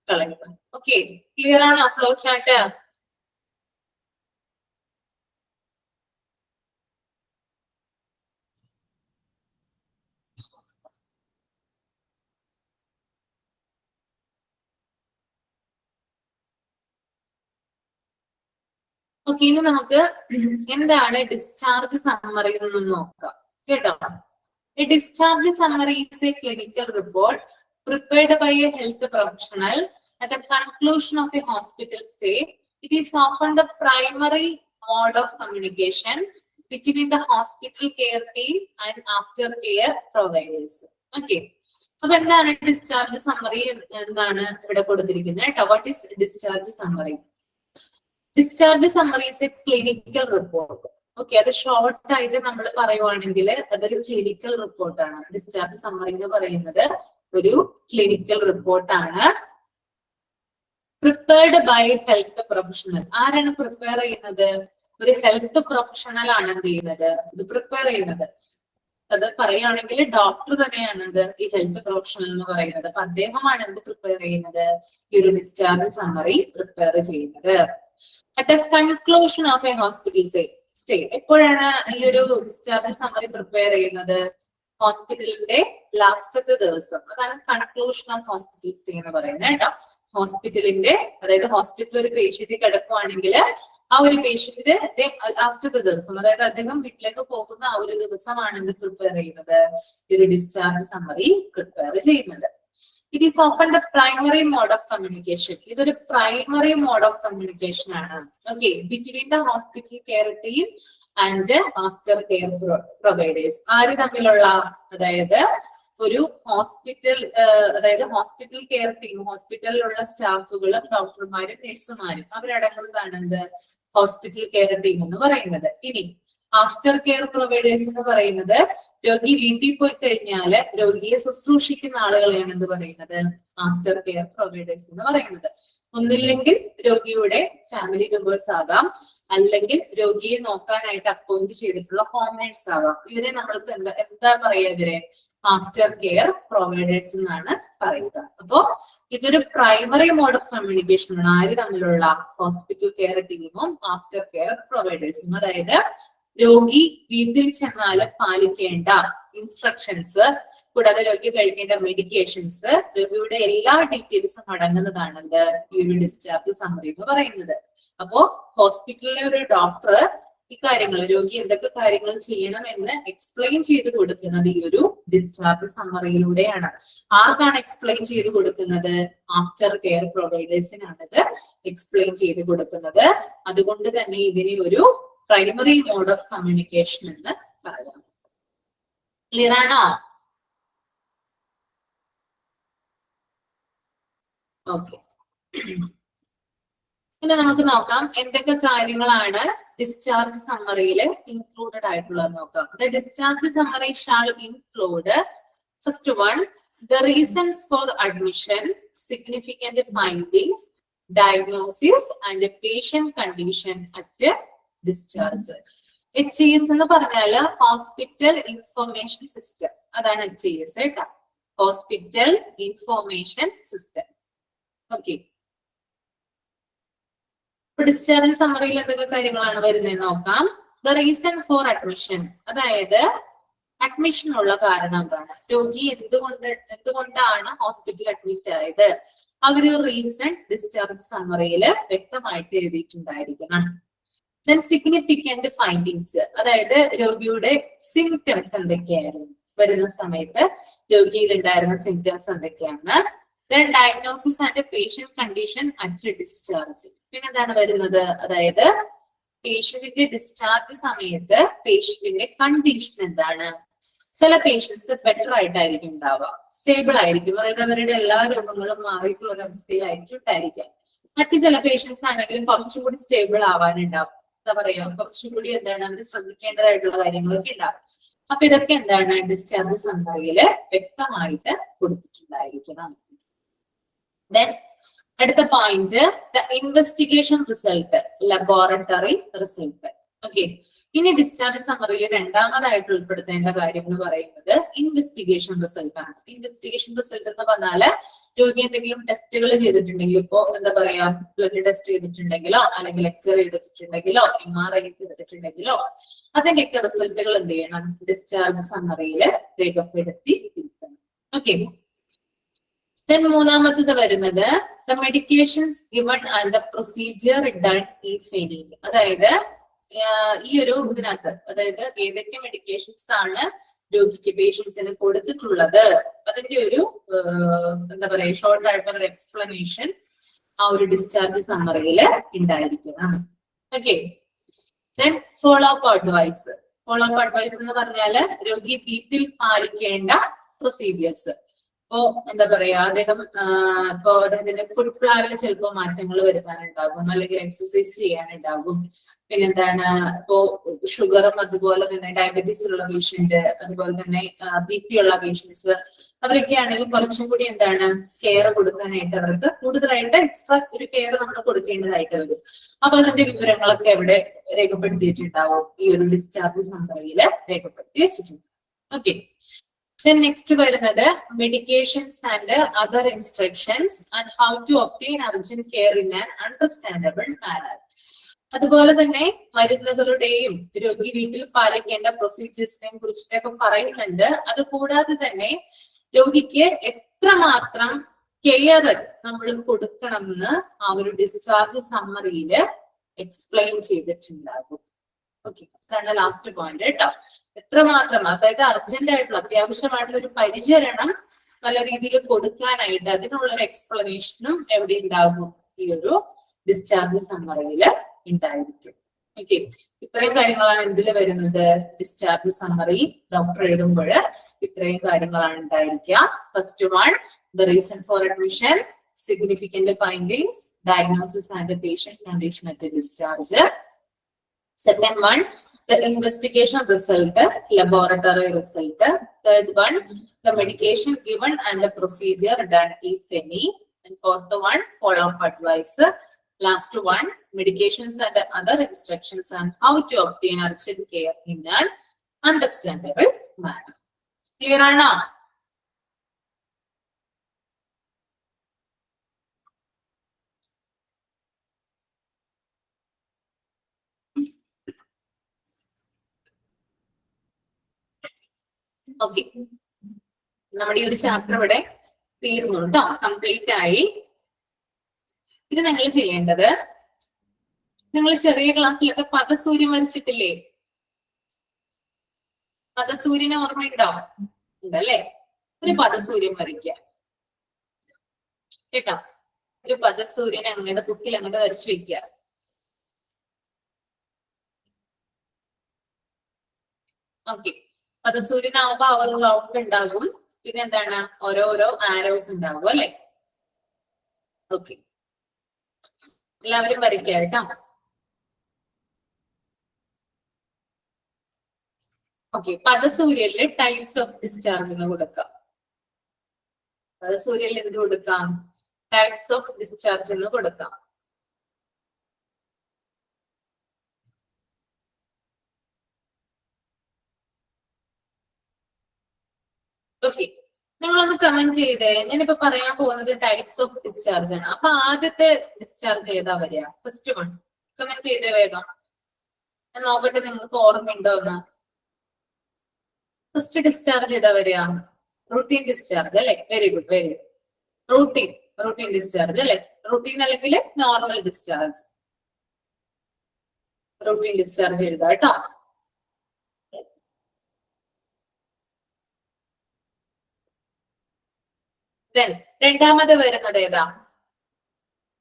കളയുന്നു. ഓക്കെ, ക്ലിയർ ആണോ ഫ്ലോ ചാർട്ട്? ഓക്കെ, ഇനി നമുക്ക് എന്താണ് ഡിസ്ചാർജ് സമ്മറി എന്ന് നോക്കാം കേട്ടോ. A discharge summary is a clinical report prepared by a health professional at the conclusion of a hospital stay. It is often the primary mode of communication between the hospital care team and aftercare providers. Okay. അപ്പൊ എന്താണ് discharge summary എന്നാണ് ഇവിടെ കൊടുത്തിരിക്കുന്നത് കേട്ടോ. What is discharge summary? Discharge summary is A clinical report. Okay, അത് short ആയിട്ട് നമ്മൾ പറയുവാണെങ്കിൽ അതൊരു ക്ലിനിക്കൽ റിപ്പോർട്ടാണ്. ഡിസ്ചാർജ് സമ്മറി എന്ന് പറയുന്നത് ഒരു ക്ലിനിക്കൽ റിപ്പോർട്ടാണ്. Prepared by health professional. ആരാണ് പ്രിപ്പയർ ചെയ്യുന്നത്? ഒരു ഹെൽത്ത് പ്രൊഫഷണൽ ആണ് എന്ത് ചെയ്യുന്നത്, ഇത് പ്രിപ്പയർ ചെയ്യുന്നത്. അത് പറയുകയാണെങ്കിൽ ഡോക്ടർ തന്നെയാണ് എന്ത് ഈ ഹെൽത്ത് പ്രൊഫഷണൽ എന്ന് പറയുന്നത്. അപ്പൊ അദ്ദേഹമാണ് എന്ത് പ്രിപ്പയർ ചെയ്യുന്നത്, ഈ ഒരു ഡിസ്ചാർജ് സമ്മറി പ്രിപ്പയർ ചെയ്യുന്നത്. At the conclusion of A hospital stay, എപ്പോഴാണ് ഈ ഒരു ഡിസ്ചാർജ് സമ്മറി പ്രിപ്പയർ ചെയ്യുന്നത്, ഹോസ്പിറ്റലിന്റെ ലാസ്റ്റത്തെ ദിവസം. അതാണ് കൺക്ലൂഷൻ ഓഫ് ഹോസ്പിറ്റൽ സ്റ്റേ എന്ന് പറയുന്നത് കേട്ടോ. ഹോസ്പിറ്റലിന്റെ, അതായത് ഹോസ്പിറ്റലിൽ ഒരു പേഷ്യന്റ് കിടക്കുവാണെങ്കിൽ ആ ഒരു പേഷ്യന്റ് ലാസ്റ്റത്തെ ദിവസം, അതായത് അദ്ദേഹം വീട്ടിലേക്ക് പോകുന്ന ആ ഒരു ദിവസമാണ് എന്ത് പ്രിപ്പയർ ചെയ്യുന്നത്, ഈ ഒരു ഡിസ്ചാർജ് സമ്മറി പ്രിപ്പയർ ചെയ്യുന്നത്. It is often the primary mode of communication. ഇതൊരു പ്രൈമറി മോഡ് ഓഫ് കമ്മ്യൂണിക്കേഷൻ ആണ്. Okay, between the hospital care team and after care providers. ആര് തമ്മിലുള്ള, അതായത് ഒരു ഹോസ്പിറ്റൽ, അതായത് ഹോസ്പിറ്റൽ കെയർ ടീം, ഹോസ്പിറ്റലിലുള്ള സ്റ്റാഫുകളും ഡോക്ടർമാരും നഴ്സുമാരും അവരടങ്ങുന്നതാണ് എന്ത്, ഹോസ്പിറ്റൽ കെയർ ടീം എന്ന് പറയുന്നത്. ഇനി ആഫ്റ്റർ കെയർ പ്രൊവൈഡേഴ്സ് എന്ന് പറയുന്നത് രോഗി വീട്ടിൽ പോയി കഴിഞ്ഞാല് രോഗിയെ ശുശ്രൂഷിക്കുന്ന ആളുകളെയാണ് എന്ത് പറയുന്നത്, ആഫ്റ്റർ കെയർ പ്രൊവൈഡേഴ്സ് എന്ന് പറയുന്നത്. ഒന്നില്ലെങ്കിൽ രോഗിയുടെ ഫാമിലി മെമ്പേഴ്സ് ആകാം, അല്ലെങ്കിൽ രോഗിയെ നോക്കാനായിട്ട് അപ്പോയിന്റ് ചെയ്തിട്ടുള്ള ഹോം നേഴ്സ് ആവാം. ഇവരെ നമ്മൾക്ക് എന്താ പറയാ, ഇവരെ ആഫ്റ്റർ കെയർ പ്രൊവൈഡേഴ്സ് എന്നാണ് പറയുക. അപ്പോ ഇതൊരു പ്രൈമറി മോഡ് ഓഫ് കമ്മ്യൂണിക്കേഷൻ ആണ്. ആര് തമ്മിലുള്ള, ഹോസ്പിറ്റൽ കെയർ ടീമും ആഫ്റ്റർ കെയർ പ്രൊവൈഡേഴ്സും. അതായത് രോഗി വീട്ടിൽ ചെന്നാലും പാലിക്കേണ്ട ഇൻസ്ട്രക്ഷൻസ്, കൂടാതെ രോഗി കഴിക്കേണ്ട മെഡിക്കേഷൻസ്, രോഗിയുടെ എല്ലാ ഡീറ്റെയിൽസും അടങ്ങുന്നതാണ് ഈ ഒരു ഡിസ്ചാർജ് സമ്മറി എന്ന് പറയുന്നത്. അപ്പോ ഹോസ്പിറ്റലിലെ ഒരു ഡോക്ടർ ഈ കാര്യങ്ങൾ, രോഗി എന്തൊക്കെ കാര്യങ്ങൾ ചെയ്യണം എന്ന് എക്സ്പ്ലെയിൻ ചെയ്ത് കൊടുക്കുന്നത് ഈ ഒരു ഡിസ്ചാർജ് സമ്മറിയിലൂടെയാണ്. ആർക്കാണ് എക്സ്പ്ലെയിൻ ചെയ്ത് കൊടുക്കുന്നത്, ആഫ്റ്റർ കെയർ പ്രൊവൈഡേഴ്സിനാണ് ഇത് എക്സ്പ്ലെയിൻ ചെയ്ത് കൊടുക്കുന്നത്. അതുകൊണ്ട് തന്നെ ഇതിനെ ഒരു പ്രൈമറി മോഡ് ഓഫ് കമ്മ്യൂണിക്കേഷൻ എന്ന് പറയാം. ക്ലിയർ ആണോ? ഓക്കെ, പിന്നെ നമുക്ക് നോക്കാം എന്തൊക്കെ കാര്യങ്ങളാണ് ഡിസ്ചാർജ് സമ്മറിയിൽ ഇൻക്ലൂഡഡ് ആയിട്ടുള്ളത് നോക്കാം. The discharge summary shall include, first one, the reasons for admission, significant findings, diagnosis and patient condition at discharge. HIS എന്ന് പറഞ്ഞാല് ഹോസ്പിറ്റൽ ഇൻഫർമേഷൻ സിസ്റ്റം, അതാണ് HIS കേട്ടോ, hospital information system. Okay, discharge സമ്മറിയിൽ എന്തൊക്കെ കാര്യങ്ങളാണ് വരുന്നത് നോക്കാം. ദ റീസൺ ഫോർ അഡ്മിഷൻ, അതായത് അഡ്മിഷനുള്ള കാരണം എന്താണ്, രോഗി എന്തുകൊണ്ടാണ് ഹോസ്പിറ്റലിൽ അഡ്മിറ്റ് ആയത്, ആ ഒരു റീസൺ ഡിസ്ചാർജ് സമ്മറിയിൽ വ്യക്തമായിട്ട് എഴുതിയിട്ടുണ്ടായിരിക്കണം. ദെൻ സിഗ്നിഫിക്കന്റ് ഫൈൻഡിങ്സ്, അതായത് രോഗിയുടെ സിംറ്റംസ് എന്തൊക്കെയായിരുന്നു, വരുന്ന സമയത്ത് രോഗിയിൽ ഉണ്ടായിരുന്ന സിംറ്റംസ് എന്തൊക്കെയാണ്. Then diagnosis and patient condition at discharge. പിന്നെ എന്താണ് വരുന്നത്, അതായത് പേഷ്യന്റിന്റെ ഡിസ്ചാർജ് സമയത്ത് പേഷ്യന്റിന്റെ കണ്ടീഷൻ എന്താണ്. ചില പേഷ്യൻസ് ബെറ്റർ ആയിട്ടായിരിക്കും ഉണ്ടാവുക, സ്റ്റേബിൾ ആയിരിക്കും, അതായത് അവരുടെ എല്ലാ രോഗങ്ങളും മാറിയിട്ടുള്ള ഒരു അവസ്ഥയിലായിരിക്കും ഉണ്ടായിരിക്കാം. മറ്റു ചില പേഷ്യൻസ് ആണെങ്കിലും കുറച്ചും കൂടി സ്റ്റേബിൾ ആവാനുണ്ടാവും, എന്താ പറയാ, കുറച്ചും കൂടി എന്താണ് അവർ ശ്രദ്ധിക്കേണ്ടതായിട്ടുള്ള കാര്യങ്ങളൊക്കെ ഉണ്ടാവും. അപ്പൊ ഇതൊക്കെ എന്താണ് ഡിസ്ചാർജ് സമ്മറിയില് വ്യക്തമായിട്ട് കൊടുത്തിട്ടുണ്ടായിരിക്കണം. ദെൻ അടുത്ത point, the investigation result, laboratory result. Okay, ഇനി ഡിസ്ചാർജ് സമ്മറിയിൽ രണ്ടാമതായിട്ട് ഉൾപ്പെടുത്തേണ്ട കാര്യം എന്ന് പറയുന്നത് ഇൻവെസ്റ്റിഗേഷൻ റിസൾട്ട് ആണ്. ഇൻവെസ്റ്റിഗേഷൻ റിസൾട്ട് എന്ന് പറഞ്ഞാല് രോഗി എന്തെങ്കിലും ടെസ്റ്റുകൾ ചെയ്തിട്ടുണ്ടെങ്കിൽ, ഇപ്പോ എന്താ പറയാ, ബ്ലഡ് ടെസ്റ്റ് ചെയ്തിട്ടുണ്ടെങ്കിലോ അല്ലെങ്കിൽ എക്സ്റേ എടുത്തിട്ടുണ്ടെങ്കിലോ MRI എടുത്തിട്ടുണ്ടെങ്കിലോ അതിന്റെയൊക്കെ റിസൾട്ടുകൾ എന്ത് ചെയ്യണം, ഡിസ്ചാർജ് സമ്മറിയിൽ രേഖപ്പെടുത്തി ഇരുത്തണം. ഓക്കെ, ദെൻ മൂന്നാമത്തത് വരുന്നത് the medications given and the procedure done if any. അതായത് ഈ ഒരു ഇതിനകത്ത്, അതായത് ഏതൊക്കെ മെഡിക്കേഷൻസ് ആണ് രോഗിക്ക് പേഷ്യൻസിന് കൊടുത്തിട്ടുള്ളത്, അതിന്റെ ഒരു എന്താ പറയാ ഷോർട്ട് ആയിട്ടുള്ള ഒരു എക്സ്പ്ലനേഷൻ ആ ഒരു ഡിസ്ചാർജ് സമ്മറിയിൽ ഉണ്ടായിരിക്കണം. Okay, then follow up advice. Follow up advice എന്ന് പറഞ്ഞാല് രോഗി വീട്ടിൽ പാലിക്കേണ്ട പ്രൊസീജിയേഴ്സ്. ഇപ്പോ എന്താ പറയാ, ഇപ്പോ അദ്ദേഹത്തിന്റെ ഫുഡ് പ്ലാനിൽ ചിലപ്പോൾ മാറ്റങ്ങൾ വരുത്താനുണ്ടാകും, അല്ലെങ്കിൽ എക്സസൈസ് ചെയ്യാനുണ്ടാകും. പിന്നെന്താണ്, ഇപ്പോ ഷുഗറും അതുപോലെ തന്നെ ഡയബറ്റീസ് ഉള്ള പേഷ്യന്റ്, അതുപോലെ തന്നെ BP ഉള്ള പേഷ്യൻസ്, അവരൊക്കെ ആണെങ്കിലും കുറച്ചും കൂടി എന്താണ് കെയർ കൊടുക്കാനായിട്ട് അവർക്ക് കൂടുതലായിട്ട് എക്സ്ട്രാ ഒരു കെയർ നമ്മൾ കൊടുക്കേണ്ടതായിട്ട് വരും. അപ്പൊ അതിന്റെ വിവരങ്ങളൊക്കെ എവിടെ രേഖപ്പെടുത്തിയിട്ടുണ്ടാവും, ഈ ഒരു ഡിസ്ചാർജ് സമ്മറിയിൽ രേഖപ്പെടുത്തി വെച്ചിട്ടുണ്ട്. ഓക്കെ. Then next വരുന്നത് medications and other instructions and how to obtain urgent care in an understandable manner. അതുപോലെ തന്നെ മരുന്നുകളുടെയും രോഗി വീട്ടിൽ പാലിക്കേണ്ട പ്രൊസീജിയേഴ്സിനെയും കുറിച്ചിട്ടൊക്കെ പറയുന്നുണ്ട്. അത് കൂടാതെ തന്നെ രോഗിക്ക് എത്രമാത്രം കെയർ നമ്മൾ കൊടുക്കണമെന്ന് ആ ഒരു ഡിസ്ചാർജ് സമ്മറിയില് എക്സ്പ്ലെയിൻ ചെയ്തിട്ടുണ്ടാകും. ഓക്കെ, അതാണ് ലാസ്റ്റ് പോയിന്റ് കേട്ടോ. എത്രമാത്രം, അതായത് അർജന്റ് ആയിട്ടുള്ള അത്യാവശ്യമായിട്ടുള്ള ഒരു പരിചരണം നല്ല രീതിയിൽ കൊടുക്കാനായിട്ട് അതിനുള്ള ഒരു എക്സ്പ്ലനേഷനും എവിടെ ഉണ്ടാകും? ഈ ഒരു ഡിസ്ചാർജ് സമ്മറിയില് ഉണ്ടായിരിക്കും. ഓക്കെ, ഇത്രയും കാര്യങ്ങളാണ് എന്തിൽ വരുന്നത്? ഡിസ്ചാർജ് സമ്മറി ഡോക്ടർ എഴുതുമ്പോൾ ഇത്രയും കാര്യങ്ങളാണ് ഉണ്ടായിരിക്കുക. First one, the reason for admission, significant findings, diagnosis and patient condition at discharge. Second one, the investigation result, laboratory result. Third one, the medication given and the procedure done, if any. And fourth one, follow-up advice. Last one, medications and other instructions on how to obtain urgent care in an understandable manner. Clear or not? Okay, നമ്മുടെ ഈ ഒരു chapter ഇവിടെ തീർന്നു കേട്ടോ, complete ആയി. ഇത് നിങ്ങൾ ചെയ്യേണ്ടത്, നിങ്ങൾ ചെറിയ ക്ലാസ്സിലൊക്കെ പദസൂര്യൻ വരച്ചിട്ടില്ലേ? പദസൂര്യനെ ഓർമ്മയുണ്ടോ? ഉണ്ടല്ലേ? ഒരു പദസൂര്യൻ വരയ്ക്കുക കേട്ടോ. ഒരു പദസൂര്യനെ അങ്ങയുടെ ബുക്കിൽ അങ്ങോട്ട് വരച്ചു വെക്കുക. ഓക്കെ, പദസൂര്യനാവുമ്പോ ആ ഒരു റൗണ്ട് ഉണ്ടാകും, പിന്നെ എന്താണ് ഓരോരോ ആരോസ് ഉണ്ടാകും അല്ലെ? ഓക്കെ, എല്ലാവരും വരയ്ക്കുക കേട്ടോ. ഓക്കെ, പദസൂര്യനില് ടൈപ്സ് ഓഫ് ഡിസ്ചാർജ് എന്ന് കൊടുക്കാം. പദസൂര്യനിൽ എന്ത് കൊടുക്കാം? ടൈപ്സ് ഓഫ് ഡിസ്ചാർജ് എന്ന് കൊടുക്കാം. ഓക്കെ, നിങ്ങളൊന്ന് കമന്റ് ചെയ്തേ. ഞാനിപ്പോ പറയാൻ പോകുന്നത് ടൈപ്സ് ഓഫ് ഡിസ്ചാർജ് ആണ്. അപ്പൊ ആദ്യത്തെ ഡിസ്ചാർജ് ഏതാ വരിക? ഫസ്റ്റ് വൺ കമന്റ് ചെയ്തേ വേഗം. ഞാൻ നോക്കട്ടെ നിങ്ങൾക്ക് ഓർമ്മയുണ്ടോ എന്ന്. ഫസ്റ്റ് ഡിസ്ചാർജ് ഏതാ വരിക? റൂട്ടീൻ ഡിസ്ചാർജ് അല്ലെ? Very good, very good. Routine discharge അല്ലെ? റൂട്ടീൻ അല്ലെങ്കിൽ നോർമൽ ഡിസ്ചാർജ്. റൂട്ടീൻ ഡിസ്ചാർജ് എഴുതാം കേട്ടോ. Then രണ്ടാമത് വരുന്നത് ഏതാ?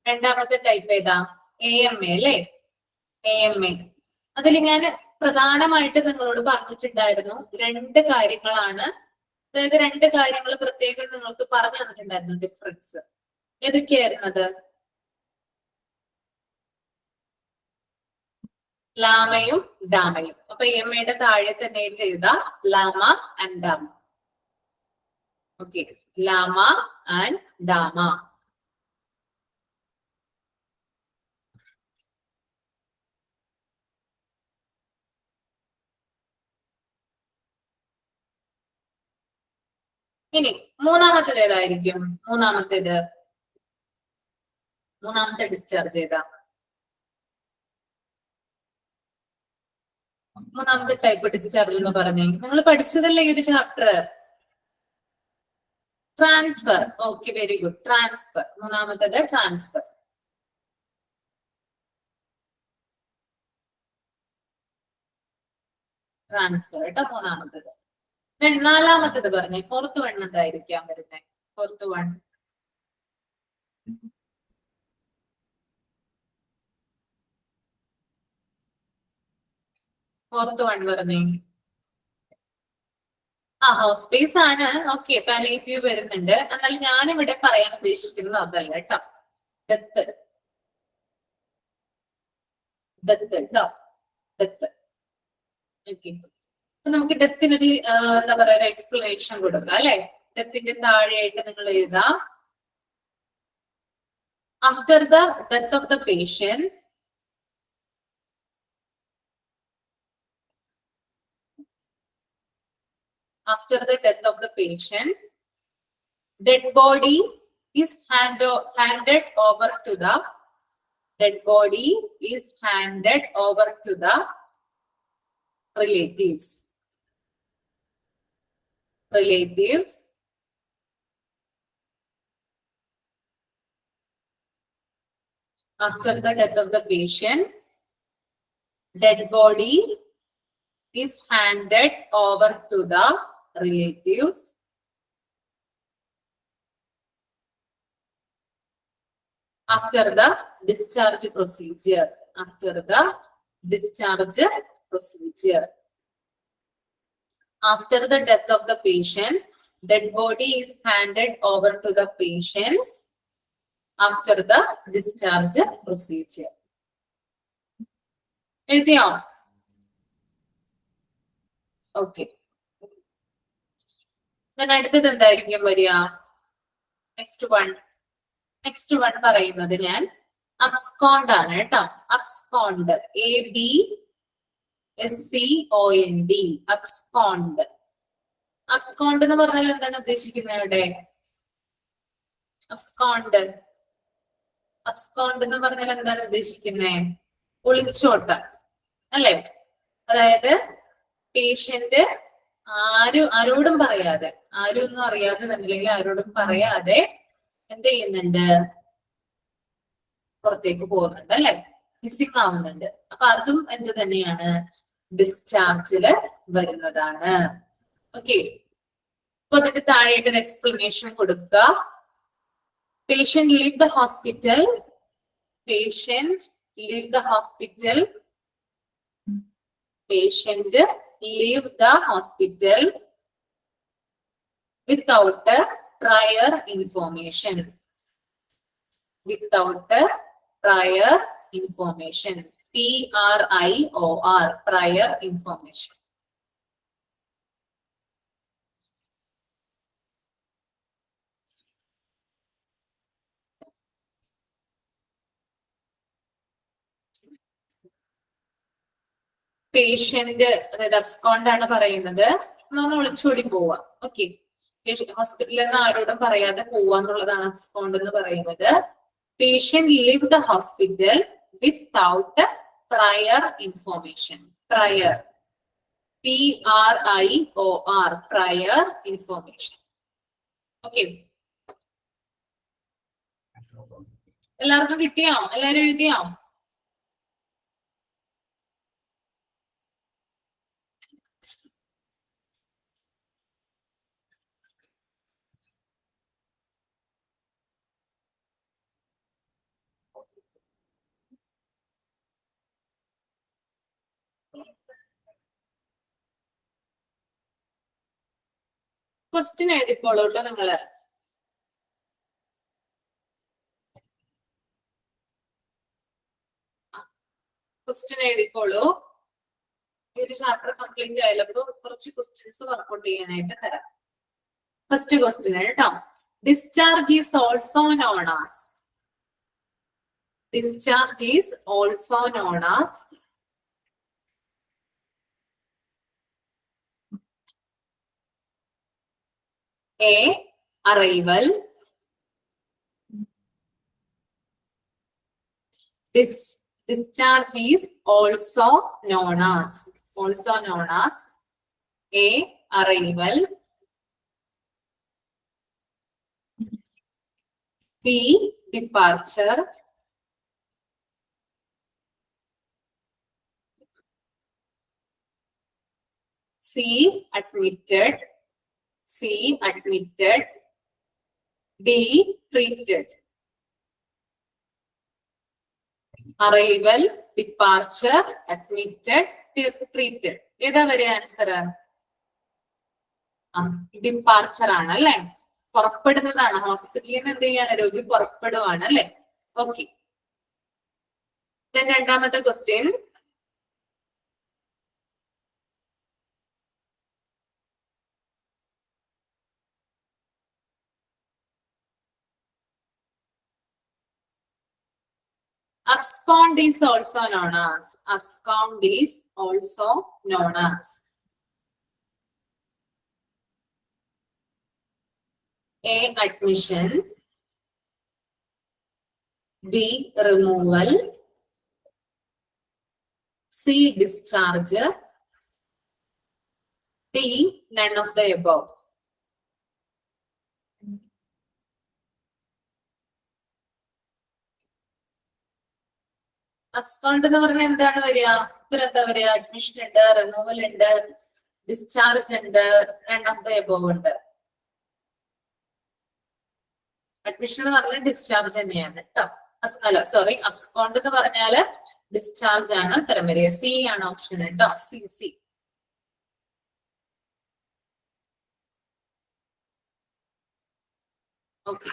രണ്ടാമത്തെ ടൈപ്പ് ഏതാ? AMA അല്ലെ? AMA. അതിൽ ഞാൻ പ്രധാനമായിട്ട് നിങ്ങളോട് പറഞ്ഞിട്ടുണ്ടായിരുന്നു രണ്ട് കാര്യങ്ങളാണ്. അതായത് രണ്ട് കാര്യങ്ങൾ പ്രത്യേകം നിങ്ങൾക്ക് പറഞ്ഞു തന്നിട്ടുണ്ടായിരുന്നു ഡിഫറൻസ്. ഏതൊക്കെയായിരുന്നത്? ലാമയും ഡാമയും. അപ്പൊ AMAയുടെ താഴെ തന്നെ എഴുതാം LAMA and DAMA. Okay, LAMA and DAMA. ഇനി മൂന്നാമത്തേത് ഏതായിരിക്കും? മൂന്നാമത്തെ ഡിസ്ചാർജ് ചെയ്താ മൂന്നാമത്തെ ടൈപ്പ് ഡിസ്ചാർജ് എന്ന് പറഞ്ഞേ. നിങ്ങൾ പഠിച്ചതല്ലേ ഈ ഒരു chapter? Transfer. Okay, very good. Transfer. മൂന്നാമത്തേത് ട്രാൻസ്ഫർ. ട്രാൻസ്ഫർ കേട്ടോ മൂന്നാമത്തേത്. നാലാമത്തേത് പറഞ്ഞേ. ഫോർത്ത് വൺ എന്തായിരിക്കാം വരുന്നേ? ഫോർത്ത് വൺ പറഞ്ഞേ. ഹോസ്പേസ് ആണ്. ഓക്കെ, പാലിയേറ്റീവ് വരുന്നുണ്ട്. എന്നാൽ ഞാനിവിടെ പറയാൻ ഉദ്ദേശിക്കുന്നത് അതല്ല കേട്ടോ. ഡെത്ത് കേട്ടോ, ഡെത്ത്. ഓക്കെ, അപ്പൊ നമുക്ക് ഡെത്തിനൊരു എന്താ പറയാ ഒരു എക്സ്പ്ലനേഷൻ കൊടുക്കാം അല്ലെ? ഡെത്തിന്റെ താഴെയായിട്ട് നിങ്ങൾ എഴുതാം after the death of the patient after the death of the patient, dead body is handed over to the relatives. After the death of the patient, dead body is handed over to the relatives. After the discharge procedure. After the death of the patient, dead body is handed over to the patients after the discharge procedure. എഴുതിയോ? Okay. അടുത്തത് എന്തായിരിക്കും വരിക? Next one പറയുന്നത് ഞാൻ abscond ആണ് കേട്ടോ. Abscond, ABSCOND, abscond. Abscond എന്ന് പറഞ്ഞാൽ എന്താണ് ഉദ്ദേശിക്കുന്നത് ഇവിടെ? അബ്സ്കോണ്ട് എന്ന് പറഞ്ഞാൽ എന്താണ് ഉദ്ദേശിക്കുന്നത്? ഒളിച്ചോട്ടം അല്ലെ? അതായത് പേഷ്യന്റ് ആരോടും പറയാതെ, ആരും ഒന്നും അറിയാതെ തന്നെ, അല്ലെങ്കിൽ ആരോടും പറയാതെ എന്ത് ചെയ്യുന്നുണ്ട്? പുറത്തേക്ക് പോകുന്നുണ്ട് അല്ലെ? മിസ്സിംഗ് ആവുന്നുണ്ട്. അപ്പൊ അതും എന്ത് തന്നെയാണ്? ഡിസ്ചാർജില് വരുന്നതാണ്. ഓക്കെ. അപ്പൊ അതിന്റെ താഴെയായിട്ട് ഒരു എക്സ്പ്ലനേഷൻ കൊടുക്കുക. Patient leave the hospital. Patient leave the hospital without prior information. PRIOR, prior information. Patient, അതായത് അബ്സ്കോണ്ട് ആണ് പറയുന്നത്, നമ്മൾ ഒളിച്ചോടി പോവാ. ഓക്കെ. ഹോസ്പിറ്റലിൽ നിന്ന് ആരോടും പറയാതെ പോവാന്നുള്ളതാണ് അബ്സ്കോണ്ട് എന്ന് പറയുന്നത്. Patient leave the hospital without prior information. Prior, PRIOR, prior information. Okay. എല്ലാവർക്കും കിട്ടിയോ? എല്ലാരും എഴുതിയോ? ക്വസ്റ്റ്യൻ എഴുതിക്കോളൂ കേട്ടോ നിങ്ങള്. ക്വസ്റ്റ്യൻ എഴുതിക്കോളൂ. ഈ ഒരു ചാപ്റ്റർ കംപ്ലീറ്റ് ആയപ്പോ കുറച്ച് ക്വസ്റ്റ്യൻസ് വർക്ക്ഔട്ട് ചെയ്യാനായിട്ട് തരാം. ഫസ്റ്റ് ക്വസ്റ്റ്യൻ കേട്ടോ. Discharge is also known as. Discharge is also known as A, arrival. Discharge is also known as A, arrival. B, departure. C, admitted. D, treated. Arrival, departure, admitted, treated. ഏതാ വരെ answer? Departure ആണ് അല്ലെ? പുറപ്പെടുന്നതാണ്. ഹോസ്പിറ്റലിൽ നിന്ന് എന്ത് ചെയ്യാണ്? രോഗി പുറപ്പെടുവാണ് അല്ലെ? ഓക്കെ. രണ്ടാമത്തെ question. Abscond is also known as. Abscond is also known as. A. Admission. B. Removal. C. Discharge. D. None of the above. Abscond എന്ന് പറഞ്ഞാൽ എന്താണ് വരിക? ഉത്തരം എന്താ വരിക? അഡ്മിഷൻ ഉണ്ട്, റിമൂവൽ ഉണ്ട്, ഡിസ്ചാർജ് ഉണ്ട്, none of the above ഉണ്ട്. അഡ്മിഷൻ എന്ന് പറഞ്ഞാൽ ഡിസ്ചാർജ് തന്നെയാണ് കേട്ടോ. അല്ല സോറി, അബ്സ്കോണ്ട് എന്ന് പറഞ്ഞാല് ഡിസ്ചാർജ് ആണ് ഉത്തരം വരിക. സി ആണ് ഓപ്ഷൻ കേട്ടോ. C C. ഓക്കെ.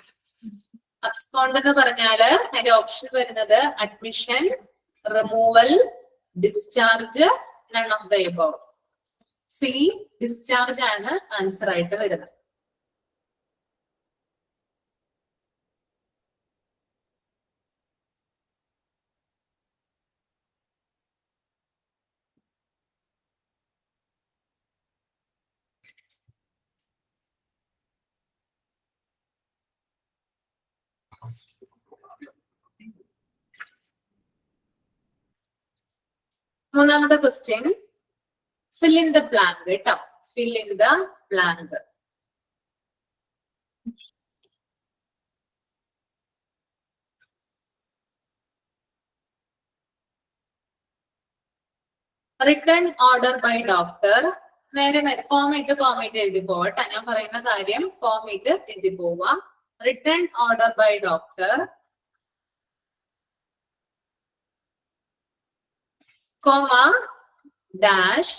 അബ്സ്കോണ്ട് എന്ന് പറഞ്ഞാല് അതിന്റെ ഓപ്ഷൻ വരുന്നത് admission, removal, discharge, none of the above. C discharge ആണ് ആൻസർ ആയിട്ട് വരുന്നത്. മൂന്നാമത്തെ question, fill in the blank കേട്ടോ. fill in the blank. Return order by doctor. നേരെ കോമിറ്റ് എഴുതി പോവട്ടെ. ഞാൻ പറയുന്ന കാര്യം കോമിറ്റ് എഴുതി പോവാ. Return order by doctor, comma dash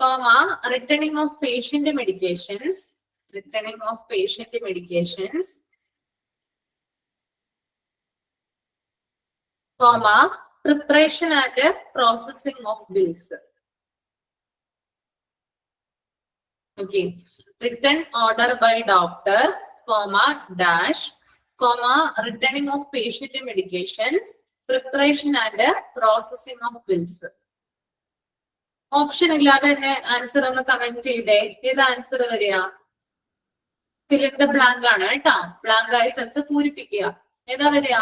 comma returning of patient medications, returning of patient medications, comma preparation and processing of bills. Okay. Return order by doctor, comma dash, comma returning of patient medications, preparation and processing of bills. Option ഇല്ലാതെ തന്നെ answer ഒന്ന് comment ചെയ്തേ. ഏത് answer വരിക? fill in the blank ആണ് കേട്ടോ. Blank ആയ സ്ഥലത്ത് പൂരിപ്പിക്കുക. ഏതാ വരിക?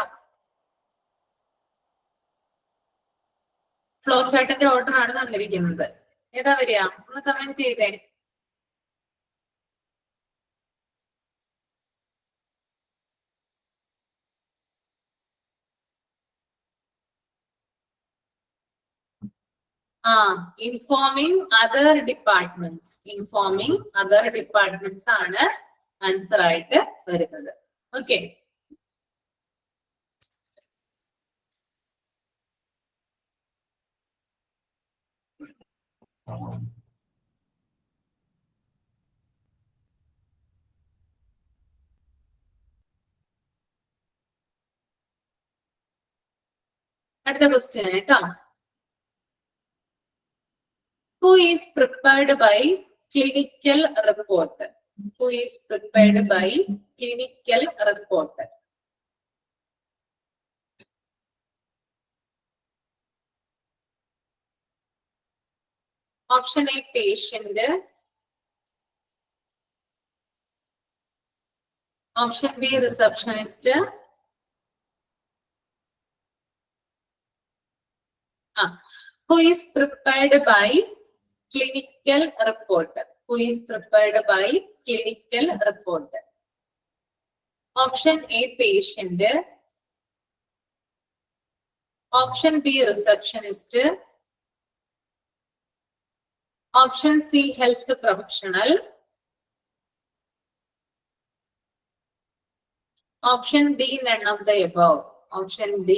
ഫ്ലോ ചാർട്ടിന്റെ ഓർഡർ ആണ് തന്നിരിക്കുന്നത്. ഏതാ വരിക? ഒന്ന് കമന്റ് ചെയ്തേ. Informing other departments. Informing other departments ആണ് ആൻസർ ആയിട്ട് വരുന്നത്. ഓക്കെ. അടുത്ത ക്വസ്റ്റ്യൻ കേട്ടോ. Who is prepared by clinical report? Who is prepared by clinical report? Option A patient. Option B receptionist. Who is prepared by clinical report? Who is prepared by clinical report? Option A patient. Option B receptionist. Option C health professional. Option D none of the above. Option D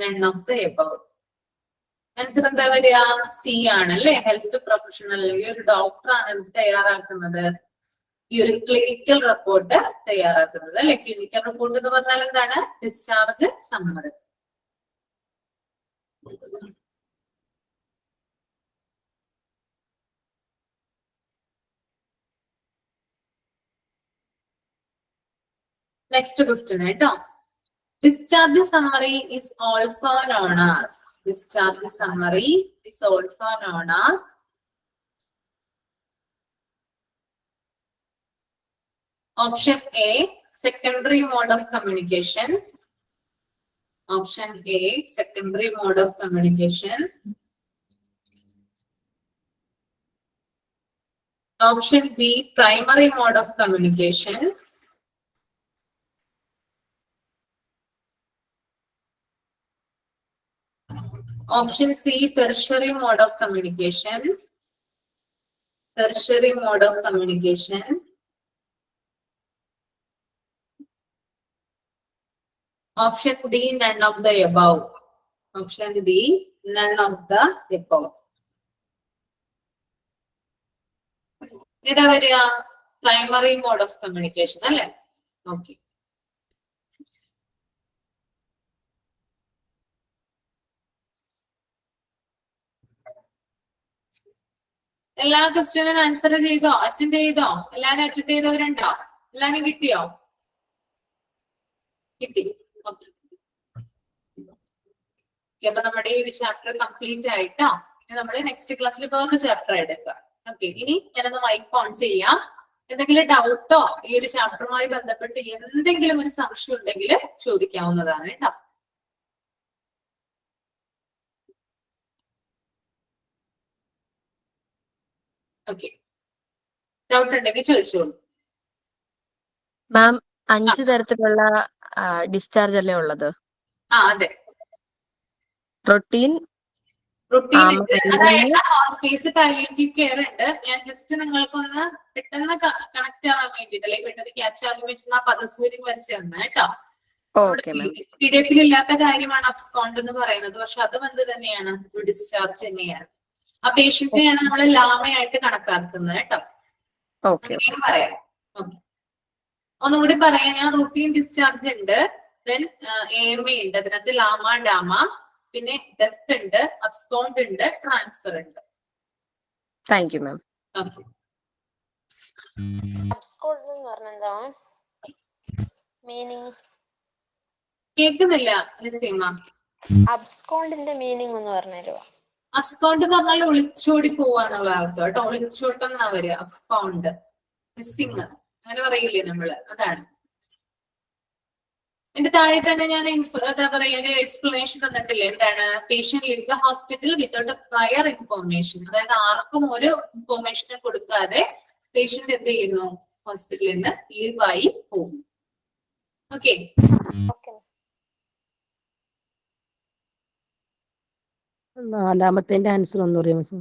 none of the above. Answer എന്താ വരിക? C ആണ് അല്ലെ. Health professional അല്ലെങ്കിൽ ഒരു ഡോക്ടറാണ് എന്ത് തയ്യാറാക്കുന്നത്? ഈ ഒരു ക്ലിനിക്കൽ റിപ്പോർട്ട് തയ്യാറാക്കുന്നത് അല്ലെ. ക്ലിനിക്കൽ റിപ്പോർട്ട് എന്ന് പറഞ്ഞാൽ എന്താണ്? Discharge summary. നെക്സ്റ്റ് ക്വസ്റ്റ്യൻ കേട്ടോ. Discharge summary is also known as. discharge summary is also known as option A, secondary mode of communication. Option A, secondary mode of communication. Option B, primary mode of communication. Option C, tertiary mode of communication. Tertiary mode of communication. Option D, none of the above. Option D, none of the above. ഏതാ വരിക? Primary mode of communication അല്ലെ? Okay. എല്ലാ ക്വസ്റ്റ്യനും answer ചെയ്തോ? Attend ചെയ്തോ? എല്ലാരും attend ചെയ്തവരുണ്ടോ? എല്ലാരും കിട്ടിയോ? കിട്ടി. ഓക്കെ. അപ്പൊ നമ്മുടെ ഈ ഒരു ചാപ്റ്റർ കംപ്ലീറ്റ് ആയിട്ടോ. ഇനി നമ്മൾ നെക്സ്റ്റ് ക്ലാസ്സിൽ വേറൊരു ചാപ്റ്റർ എടുക്കാം. ഓക്കെ. ഇനി ഞാനൊന്ന് മൈക്ക് ഓൺ ചെയ്യാം. എന്തെങ്കിലും ഡൗട്ടോ ഈ ഒരു ചാപ്റ്ററുമായി ബന്ധപ്പെട്ട് എന്തെങ്കിലും ഒരു സംശയം ഉണ്ടെങ്കിൽ ചോദിക്കാവുന്നതാണ് കേട്ടോ. ഓക്കെ. ഡൗട്ട് ഉണ്ടെങ്കിൽ ചോദിച്ചോളൂ. മാം 5 തരത്തിലുള്ള ഡിസ്ചാർജ് അല്ലേ ഉള്ളത്? അതെ. റൊട്ടീൻ, റൊട്ടീൻ ഉണ്ട്, അതായത് സ്പേസ് പാലിയേറ്റീവ് കെയർ ഉണ്ട്. ഞാൻ ജസ്റ്റ് നിങ്ങൾക്കൊന്ന് പെട്ടെന്ന് കണക്ട് ആവാൻ വേണ്ടിട്ട് അല്ലെങ്കിൽ പെട്ടെന്ന് ക്യാച്ച് ആവാൻ വേണ്ടിട്ട് ആ പദസൂര്യൻ വരച്ച് തന്ന കേട്ടോ. PDF ഇല്ലാത്ത കാര്യമാണ് അബ്സ്കോണ്ട് എന്ന് പറയുന്നത്. പക്ഷെ അതും എന്ത് തന്നെയാണ്? ഡിസ്ചാർജ് തന്നെയാണ്. ആ പേഷ്യന്റിനെയാണ് നമ്മൾ ലാമയായിട്ട് കണക്കാക്കുന്നത് കേട്ടോ. അങ്ങനെയും പറയാം. ഒന്നുകൂടി പറയാം. ഞാൻ റൂട്ടീൻ ഡിസ്ചാർജ് ഉണ്ട്, ദെൻ AMA ഉണ്ട്, അതിനകത്ത് ലാമ ഡാമ, പിന്നെ ഡെത്ത് ഉണ്ട്, അബ്സ്കോണ്ട് ഉണ്ട്, ട്രാൻസ്ഫർ ഉണ്ട്. Thank you ma'am. Okay. Abscond എന്ന് പറഞ്ഞെന്താ മീനിങ്? കേൾക്കുന്നില്ല നസീമ. അബ്സ്കോണ്ടിന്റെ മീനിങ് ഒന്ന് പറഞ്ഞുതരുമോ? അബ്സ്കോണ്ട് എന്ന് പറഞ്ഞാൽ ഒളിച്ചോടി പോവാന്നുള്ള അർത്ഥം കേട്ടോ. ഒളിച്ചോട്ടം എന്നാ വരിക. അബ്സ്കോണ്ട്, മിസ്സിങ് അങ്ങനെ പറയില്ലേ നമ്മള്, അതാണ്. എന്റെ താഴെ തന്നെ ഞാൻ എന്താ പറയാ എക്സ്പ്ലനേഷൻ തന്നിട്ടില്ലേ? എന്താണ്? Patient leave the hospital without a prior information. അതായത് ആർക്കും ഒരു ഇൻഫോർമേഷനും കൊടുക്കാതെ പേഷ്യന്റ് എന്ത് ചെയ്യുന്നു? ഹോസ്പിറ്റലിൽ നിന്ന് ലീവായി പോകും. ഓക്കെ. നാലാമത്തെ ആൻസർ ഒന്ന് പറയാമോ?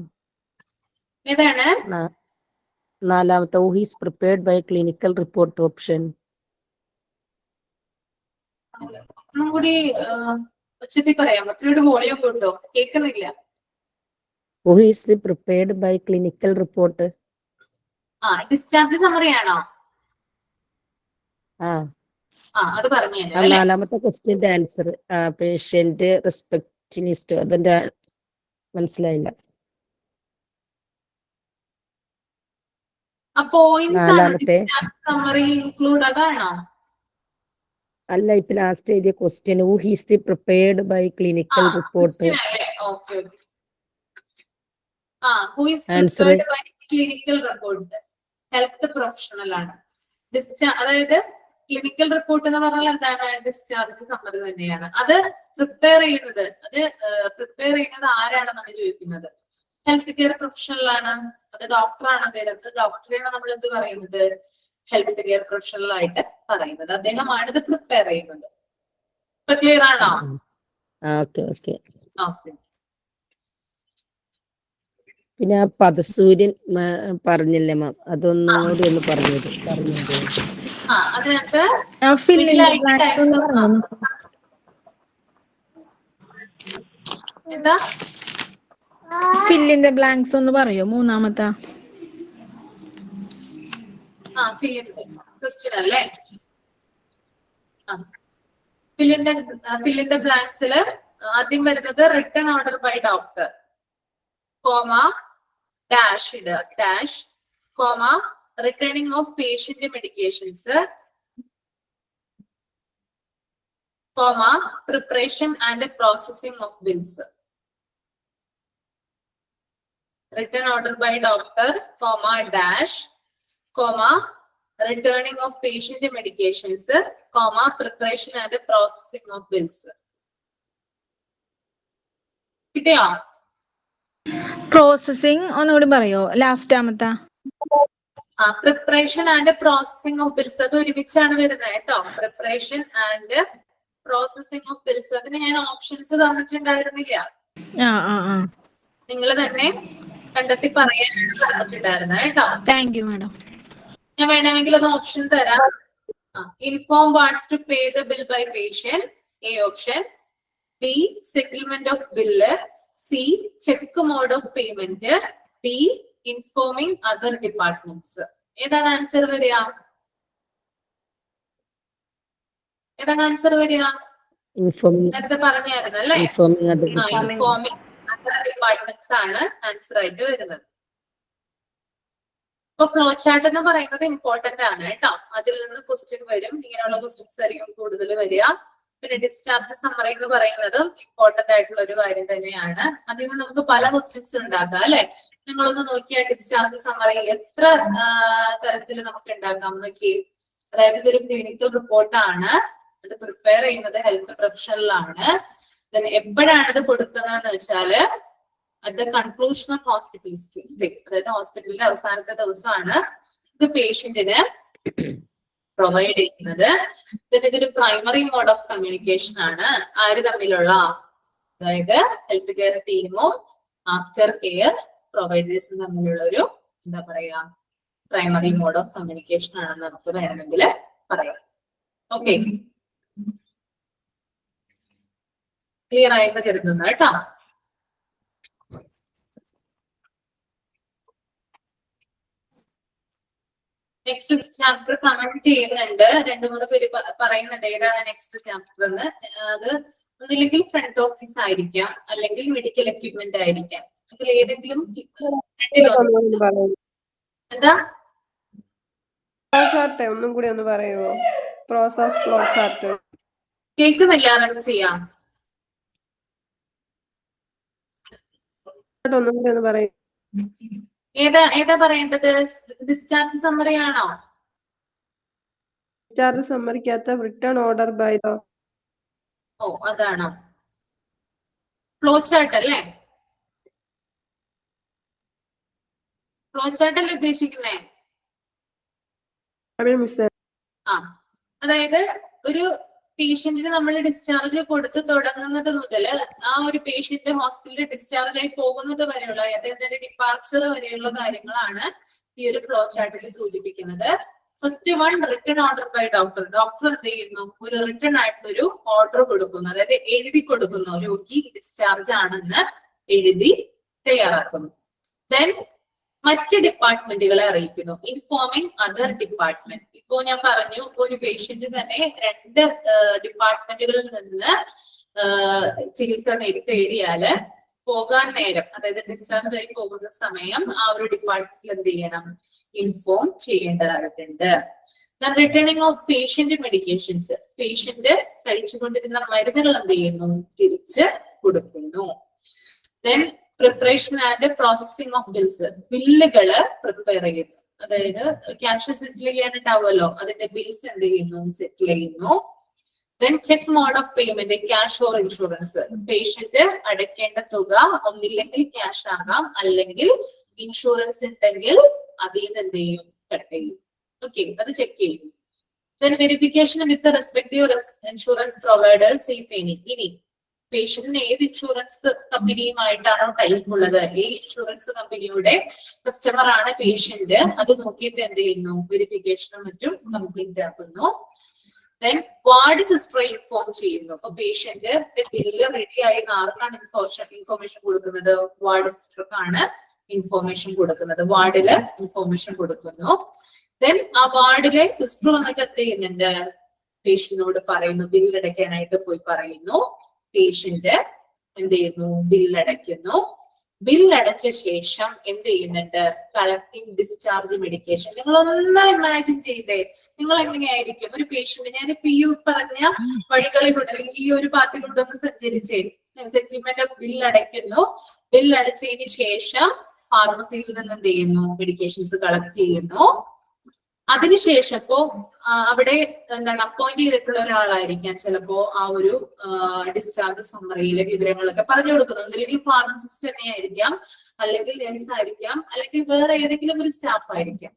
ഏതാണ്? നാലാമത്തെ who is prepared by clinical report option. ഒന്നും കൂടി ഉച്ചത്തിൽ പറയാമോ? ഒത്തിരി വോളിയം കൊണ്ടോ? കേൾക്കുന്നില്ല. Who is prepared by clinical report. Discharge summary ആണോ? അത് പറഞ്ഞു. നാലാമത്തെ ക്വസ്റ്റ്യന്റെ ആൻസർ പേഷ്യന്റ് റെസ്പെക്ടിനിസ്റ്റ്. അതിന്റെ മനസ്സിലായില്ല. സമ്മറി ഇൻക്ലൂഡ് അതാണോ? അല്ല, ഇപ്പൊ ലാസ്റ്റ് എഴുതിയ question who is the prepared by clinical report. Clinical report health professional ആണ്. അതായത് ക്ലിനിക്കൽ റിപ്പോർട്ട് എന്ന് പറഞ്ഞാൽ എന്താണ്? ഡിസ്ചാർജ് സമ്മറി തന്നെയാണ്. അത് പ്രിപ്പയർ ചെയ്യുന്നത് ആരാണെന്നാണ് ചോദിക്കുന്നത്. ഹെൽത്ത് കെയർ പ്രൊഫഷണൽ ആണ്. അത് ഡോക്ടറാണ്. അദ്ദേഹം ഡോക്ടറെയാണ് നമ്മൾ എന്ത് പറയുന്നത്? ഹെൽത്ത് കെയർ പ്രൊഫഷണൽ ആയിട്ട് പറയുന്നത്. അദ്ദേഹമാണ് ഇത് പ്രിപ്പയർ ചെയ്യുന്നത്. ഇപ്പൊ ക്ലിയർ ആണോ? പിന്നെ ആ പദസൂര്യൻ പറഞ്ഞില്ലേ മാം, അതൊന്നും കൂടി ഒന്ന് പറഞ്ഞത്. അതിനകത്ത് എന്താ ഫിൽ ഇൻ ദ ബ്ലാങ്ക്സ് ഒന്ന് പറയോ? മൂന്നാമത്തെ ക്വസ്റ്റ്യൻ അല്ലേ? ഫിൽ ഇൻ ദ ബ്ലാങ്ക്സില് ആദ്യം വരുന്നത് written order by doctor, comma dash ഇത് dash, comma returning of patient medications, comma preparation and processing of bills. written order by doctor, comma, dash, comma, returning of patient medications, comma, preparation and processing of bills. കിട്ടിയോ? Processing ഒന്നുകൂടി പറയോ ലാസ്റ്റാമത്തെ? Preparation and processing of bills അത് ഒരുമിച്ചാണ് വരുന്നത് കേട്ടോ. Preparation and processing of bills. അതിന് ഞാൻ ഓപ്ഷൻസ് തന്നിട്ടുണ്ടായിരുന്നില്ല, നിങ്ങൾ തന്നെ കണ്ടെത്തി പറയാനാണ് പറഞ്ഞിട്ടുണ്ടായിരുന്നത് കേട്ടോ. Thank you madam. ഞാൻ വേണമെങ്കിൽ അത് ഓപ്ഷൻ തരാം. Inform what's to pay the bill by patient, A option. B settlement of bill. C check mode of payment. D informing other departments. ഏതാണ് ആൻസർ വരിക? ഏതാണ് ആൻസർ വരിക? നേരത്തെ പറഞ്ഞായിരുന്നു അല്ലേ? ഇൻഫോമിംഗ് അതർ ഡിപ്പാർട്ട്മെന്റ്സ് ആണ് ആൻസർ ആയിട്ട് വരുന്നത്. അപ്പൊ ഫ്ലോ ചാർട്ട് എന്ന് പറയുന്നത് ഇമ്പോർട്ടന്റ് ആണ് കേട്ടോ. അതിൽ നിന്ന് ക്വസ്റ്റ്യൻ വരും, ഇങ്ങനെയുള്ള ക്വസ്റ്റ്യൻസ് ആയിരിക്കും കൂടുതൽ വരിക. പിന്നെ ഡിസ്ചാർജ് സമ്മറി എന്ന് പറയുന്നത് ഇമ്പോർട്ടന്റ് ആയിട്ടുള്ള ഒരു കാര്യം തന്നെയാണ്. അതിൽ നിന്ന് നമുക്ക് പല ക്വസ്റ്റ്യൻസ് ഉണ്ടാക്കാം അല്ലെ. നിങ്ങളൊന്ന് നോക്കിയാൽ ഡിസ്ചാർജ് സമ്മറി എത്ര തരത്തിൽ നമുക്ക് ഉണ്ടാക്കാം നോക്കി. അതായത് ഇതൊരു ക്ലിനിക്കൽ റിപ്പോർട്ടാണ്, അത് പ്രിപ്പയർ ചെയ്യുന്നത് ഹെൽത്ത് പ്രൊഫഷണലാണ്. എപ്പോഴാണ് ഇത് കൊടുക്കുന്നതെന്ന് വെച്ചാല് at the conclusion of hospital stay, അതായത് ഹോസ്പിറ്റലിന്റെ അവസാനത്തെ ദിവസമാണ് ഇത് പേഷ്യന്റിന് പ്രൊവൈഡ് ചെയ്യുന്നത്. ഇതൊരു പ്രൈമറി മോഡ് ഓഫ് കമ്മ്യൂണിക്കേഷൻ ആണ് ആര് തമ്മിലുള്ള, അതായത് ഹെൽത്ത് കെയർ ടീമും ആഫ്റ്റർ കെയർ പ്രൊവൈഡേഴ്സും തമ്മിലുള്ള ഒരു എന്താ പറയാ പ്രൈമറി മോഡ് ഓഫ് കമ്മ്യൂണിക്കേഷൻ ആണെന്ന് നമുക്ക് വേണമെങ്കിൽ പറയാം. ഓക്കെ, ക്ലിയർ ആയെന്ന് കരുതുന്നു കേട്ടോ. നെക്സ്റ്റ് ചാപ്റ്റർ കമന്റ് ചെയ്യുന്നുണ്ട്, 2-3 പേര് പറയുന്നുണ്ട് ഏതാണ് നെക്സ്റ്റ് ചാപ്റ്റർ എന്ന്. അത് ഒന്നില്ലെങ്കിൽ ഫ്രണ്ട് ഓഫീസ് ആയിരിക്കാം, അല്ലെങ്കിൽ മെഡിക്കൽ എക്യുപ്മെന്റ് ആയിരിക്കാം. അതിൽ ഏതെങ്കിലും എന്താ ഒന്നും കൂടി ഒന്ന് പറയുമോ? പ്രോസസ് ഫ്ലോ ചാർട്ട് കേൾക്കുന്നില്ല റൻസിയ? ഒന്നും കൂടി ഒന്ന് പറയൂ. ഏതാ പറയേണ്ടത്? ഡിസ്ചാർജ് സമ്മറി ആണോ? ഡിസ്ചാർജ് സമ്മറിക്കകത്ത് റിട്ടേൺ ഓർഡർ ബൈ. ഓ അതാണോ ഫ്ലോ ചാർട്ട് അല്ലേ? ഫ്ലോ ചാർട്ട് അല്ലേ ഉദ്ദേശിക്കുന്നേ? അതായത് ഒരു പേഷ്യന്റിന് നമ്മൾ ഡിസ്ചാർജ് കൊടുത്ത് തുടങ്ങുന്നത് മുതൽ ആ ഒരു പേഷ്യന്റ് ഹോസ്പിറ്റലിൽ ഡിസ്ചാർജ് ആയി പോകുന്നത് വരെയുള്ള, അതായത് ഡിപ്പാർച്ചർ വരെയുള്ള കാര്യങ്ങളാണ് ഈ ഒരു ഫ്ലോ ചാർട്ടിൽ സൂചിപ്പിക്കുന്നത്. First one return order by doctor. Doctor എന്ത് ചെയ്യുന്നു? ഒരു റിട്ടേൺ ആയിട്ടൊരു ഓർഡർ കൊടുക്കുന്നു, അതായത് എഴുതി കൊടുക്കുന്നു, രോഗി ഡിസ്ചാർജ് ആണെന്ന് എഴുതി തയ്യാറാക്കുന്നു. ദെൻ മറ്റ് ഡിപ്പാർട്ട്മെന്റുകളെ അറിയിക്കുന്നു, ഇൻഫോമിംഗ് അതർ ഡിപ്പാർട്ട്മെന്റ്. ഇപ്പോ ഞാൻ പറഞ്ഞു, ഒരു പേഷ്യന്റ് തന്നെ 2 ഡിപ്പാർട്ട്മെന്റുകളിൽ നിന്ന് ചികിത്സ തേടിയാല് പോകാൻ നേരം, അതായത് ഡിസ്ചാർജ് ആയി പോകുന്ന സമയം ആ ഒരു ഡിപ്പാർട്ട്മെന്റിൽ എന്ത് ചെയ്യണം? ഇൻഫോം ചെയ്യേണ്ടതായിട്ടുണ്ട്. Returning of patient medications. Patient കഴിച്ചുകൊണ്ടിരുന്ന മരുന്നുകൾ എന്ത് ചെയ്യുന്നു? തിരിച്ച് കൊടുക്കുന്നു. Then preparation and processing of bills. ബില്ലുകള് പ്രിപ്പയർ ചെയ്യുന്നു, അതായത് ക്യാഷ് സെറ്റിൽ ചെയ്യാനുണ്ടാവുമല്ലോ, അതിന്റെ ബിൽസ് എന്ത് ചെയ്യുന്നു? സെറ്റിൽ ചെയ്യുന്നു. Then check mode of payment, cash or insurance. Patient അടയ്ക്കേണ്ട തുക ഒന്നില്ലെങ്കിൽ ക്യാഷ് ആകാം, അല്ലെങ്കിൽ ഇൻഷുറൻസ് ഉണ്ടെങ്കിൽ അതിൽ നിന്ന് എന്ത് ചെയ്യും? കട്ട് ചെയ്യും. ഓക്കെ, അത് ചെക്ക് ചെയ്യും. Then verification with respective insurance providers if any. ഇനി പേഷ്യന്റിന് ഏത് ഇൻഷുറൻസ് കമ്പനിയുമായിട്ടാണോ ടൈപ്പ് ഉള്ളത്, ഈ ഇൻഷുറൻസ് കമ്പനിയുടെ കസ്റ്റമർ ആണ് പേഷ്യന്റ്, അത് നോക്കിയിട്ട് എന്ത് ചെയ്യുന്നു? വെരിഫിക്കേഷനും മറ്റും കംപ്ലീറ്റ് ആക്കുന്നു. ദെൻ വാർഡ് സിസ്റ്ററെ ഇൻഫോം ചെയ്യുന്നു. അപ്പൊ പേഷ്യന്റ് ബില്ല് റെഡി ആയി ആർക്കാണ് ഇൻഫോർമേഷൻ കൊടുക്കുന്നത്? വാർഡ് സിസ്റ്റർക്കാണ് ഇൻഫോർമേഷൻ കൊടുക്കുന്നത്. വാർഡില് ഇൻഫോർമേഷൻ കൊടുക്കുന്നു. ദെൻ ആ വാർഡിലെ സിസ്റ്റർ വന്നിട്ട് എന്ത് ചെയ്യുന്നുണ്ട്? പേഷ്യന്റിനോട് പറയുന്നു, ബില്ലടയ്ക്കാനായിട്ട് പോയി പറയുന്നു. പേഷ്യന്റ് എന്ത് ചെയ്യുന്നു? ബില്ലടയ്ക്കുന്നു. ബില്ലടച്ച ശേഷം എന്ത് ചെയ്യുന്നുണ്ട്? Collecting discharge medication. നിങ്ങൾ ഒന്ന് ഇമാജിൻ ചെയ്തേ, നിങ്ങൾ എങ്ങനെയായിരിക്കും ഒരു പേഷ്യന്റ്? ഞാൻ ഇപ്പൊ ഈ പറഞ്ഞ വഴികളിലൂടെ അല്ലെങ്കിൽ ഈ ഒരു പാർട്ടിലൂടെ ഒന്ന് സഞ്ചരിച്ചേ. Settlement of ബില്ലടയ്ക്കുന്നു. ബില്ലടച്ചതിന് ശേഷം ഫാർമസിയിൽ നിന്ന് എന്ത് ചെയ്യുന്നു, മെഡിക്കേഷൻസ് കളക്ട് ചെയ്യുന്നു. അതിനുശേഷം ഇപ്പോ അവിടെ എന്താണ് അപ്പോയിന്റ് ചെയ്തിട്ടുള്ള ഒരാളായിരിക്കാം ചിലപ്പോ ആ ഒരു ഡിസ്ചാർജ് സമ്മറിയിലെ വിവരങ്ങളൊക്കെ പറഞ്ഞു കൊടുക്കുന്നത്. ഒന്നില്ലെങ്കിൽ ഫാർമസിസ്റ്റ് തന്നെ ആയിരിക്കാം, അല്ലെങ്കിൽ നഴ്സ് ആയിരിക്കാം, അല്ലെങ്കിൽ വേറെ ഏതെങ്കിലും ഒരു സ്റ്റാഫ് ആയിരിക്കാം.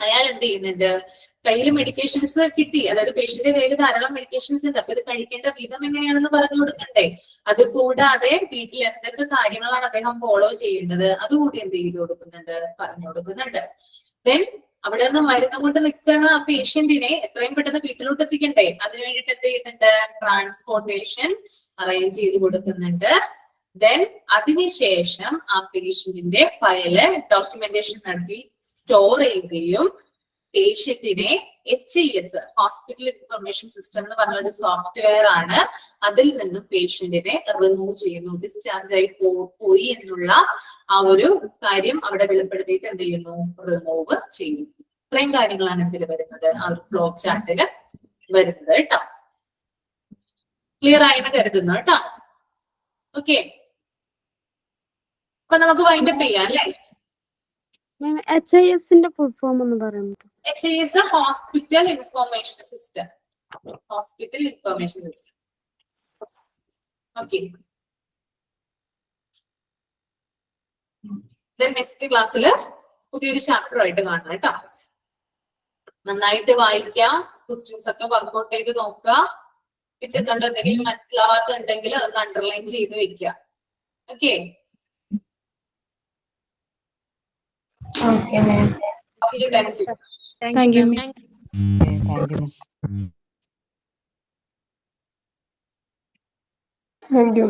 അയാൾ എന്ത് ചെയ്യുന്നുണ്ട്, കയ്യിൽ മെഡിക്കേഷൻസ് കിട്ടി, അതായത് പേഷ്യന്റിന്റെ കയ്യിൽ ധാരാളം മെഡിക്കേഷൻസ് ഉണ്ട്, അപ്പൊ ഇത് കഴിക്കേണ്ട വിധം എങ്ങനെയാണെന്ന് പറഞ്ഞു കൊടുക്കണ്ടേ. അത് കൂടാതെ വീട്ടിൽ എന്തൊക്കെ കാര്യങ്ങളാണ് അദ്ദേഹം ഫോളോ ചെയ്യേണ്ടത് അതുകൂടി എന്ത് ചെയ്ത് കൊടുക്കുന്നുണ്ട്, പറഞ്ഞു കൊടുക്കുന്നുണ്ട്. ദെൻ അവിടെ നിന്ന് മരുന്ന് കൊണ്ട് നിൽക്കുന്ന ആ പേഷ്യന്റിനെ എത്രയും പെട്ടെന്ന് വീട്ടിലോട്ട് എത്തിക്കണ്ടേ, അതിനു വേണ്ടിയിട്ട് എന്ത് ചെയ്യുന്നുണ്ട്, ട്രാൻസ്പോർട്ടേഷൻ അറേഞ്ച് ചെയ്ത് കൊടുക്കുന്നുണ്ട്. ദെൻ അതിനുശേഷം ആ പേഷ്യന്റിന്റെ ഫയല് ഡോക്യുമെന്റേഷൻ നടത്തി സ്റ്റോർ ചെയ്യുകയും പേഷ്യന്റിനെ HIS ഹോസ്പിറ്റൽ ഇൻഫർമേഷൻ സിസ്റ്റം എന്ന് പറഞ്ഞ ഒരു സോഫ്റ്റ്വെയർ ആണ്, അതിൽ നിന്നും പേഷ്യന്റിനെ റിമൂവ് ചെയ്യുന്നു. ഡിസ്ചാർജ് ആയി പോയി എന്നുള്ള ആ ഒരു കാര്യം അവിടെ വെളിപ്പെടുത്തിയിട്ട് എന്ത് ചെയ്യുന്നു, റിമൂവ് ചെയ്യുന്നു. ഇത്രയും കാര്യങ്ങളാണ് ഇതിൽ വരുന്നത്, ആ ഒരു ഫ്ലോ ചാർട്ടില് വരുന്നത് കേട്ടോ. ക്ലിയർ ആയെന്ന് കരുതുന്നു കേട്ടോ. ഓക്കെ, അപ്പൊ നമുക്ക് വൈൻഡപ്പ് ചെയ്യാം അല്ലേ. HISന്റെ ഫുൾ ഫോം ഒന്ന് പറയാൻ പറ്റും? HIS hospital information system. Hospital information system. Okay, next ക്ലാസ്സിൽ പുതിയൊരു ചാപ്റ്റർ ആയിട്ട് കാണാം കേട്ടോ. നന്നായിട്ട് വായിക്കാം, ക്വസ്റ്റ്യൻസ് ഒക്കെ വർക്ക്ഔട്ട് ചെയ്ത് നോക്കുക. കിട്ടുന്നുണ്ട് എന്തെങ്കിലും മനസ്സിലാവാത്തുണ്ടെങ്കിൽ അതൊന്ന് അണ്ടർലൈൻ ചെയ്ത് വെക്കുക. Okay, okay ma'am. Thank you. Thank you. Thank you.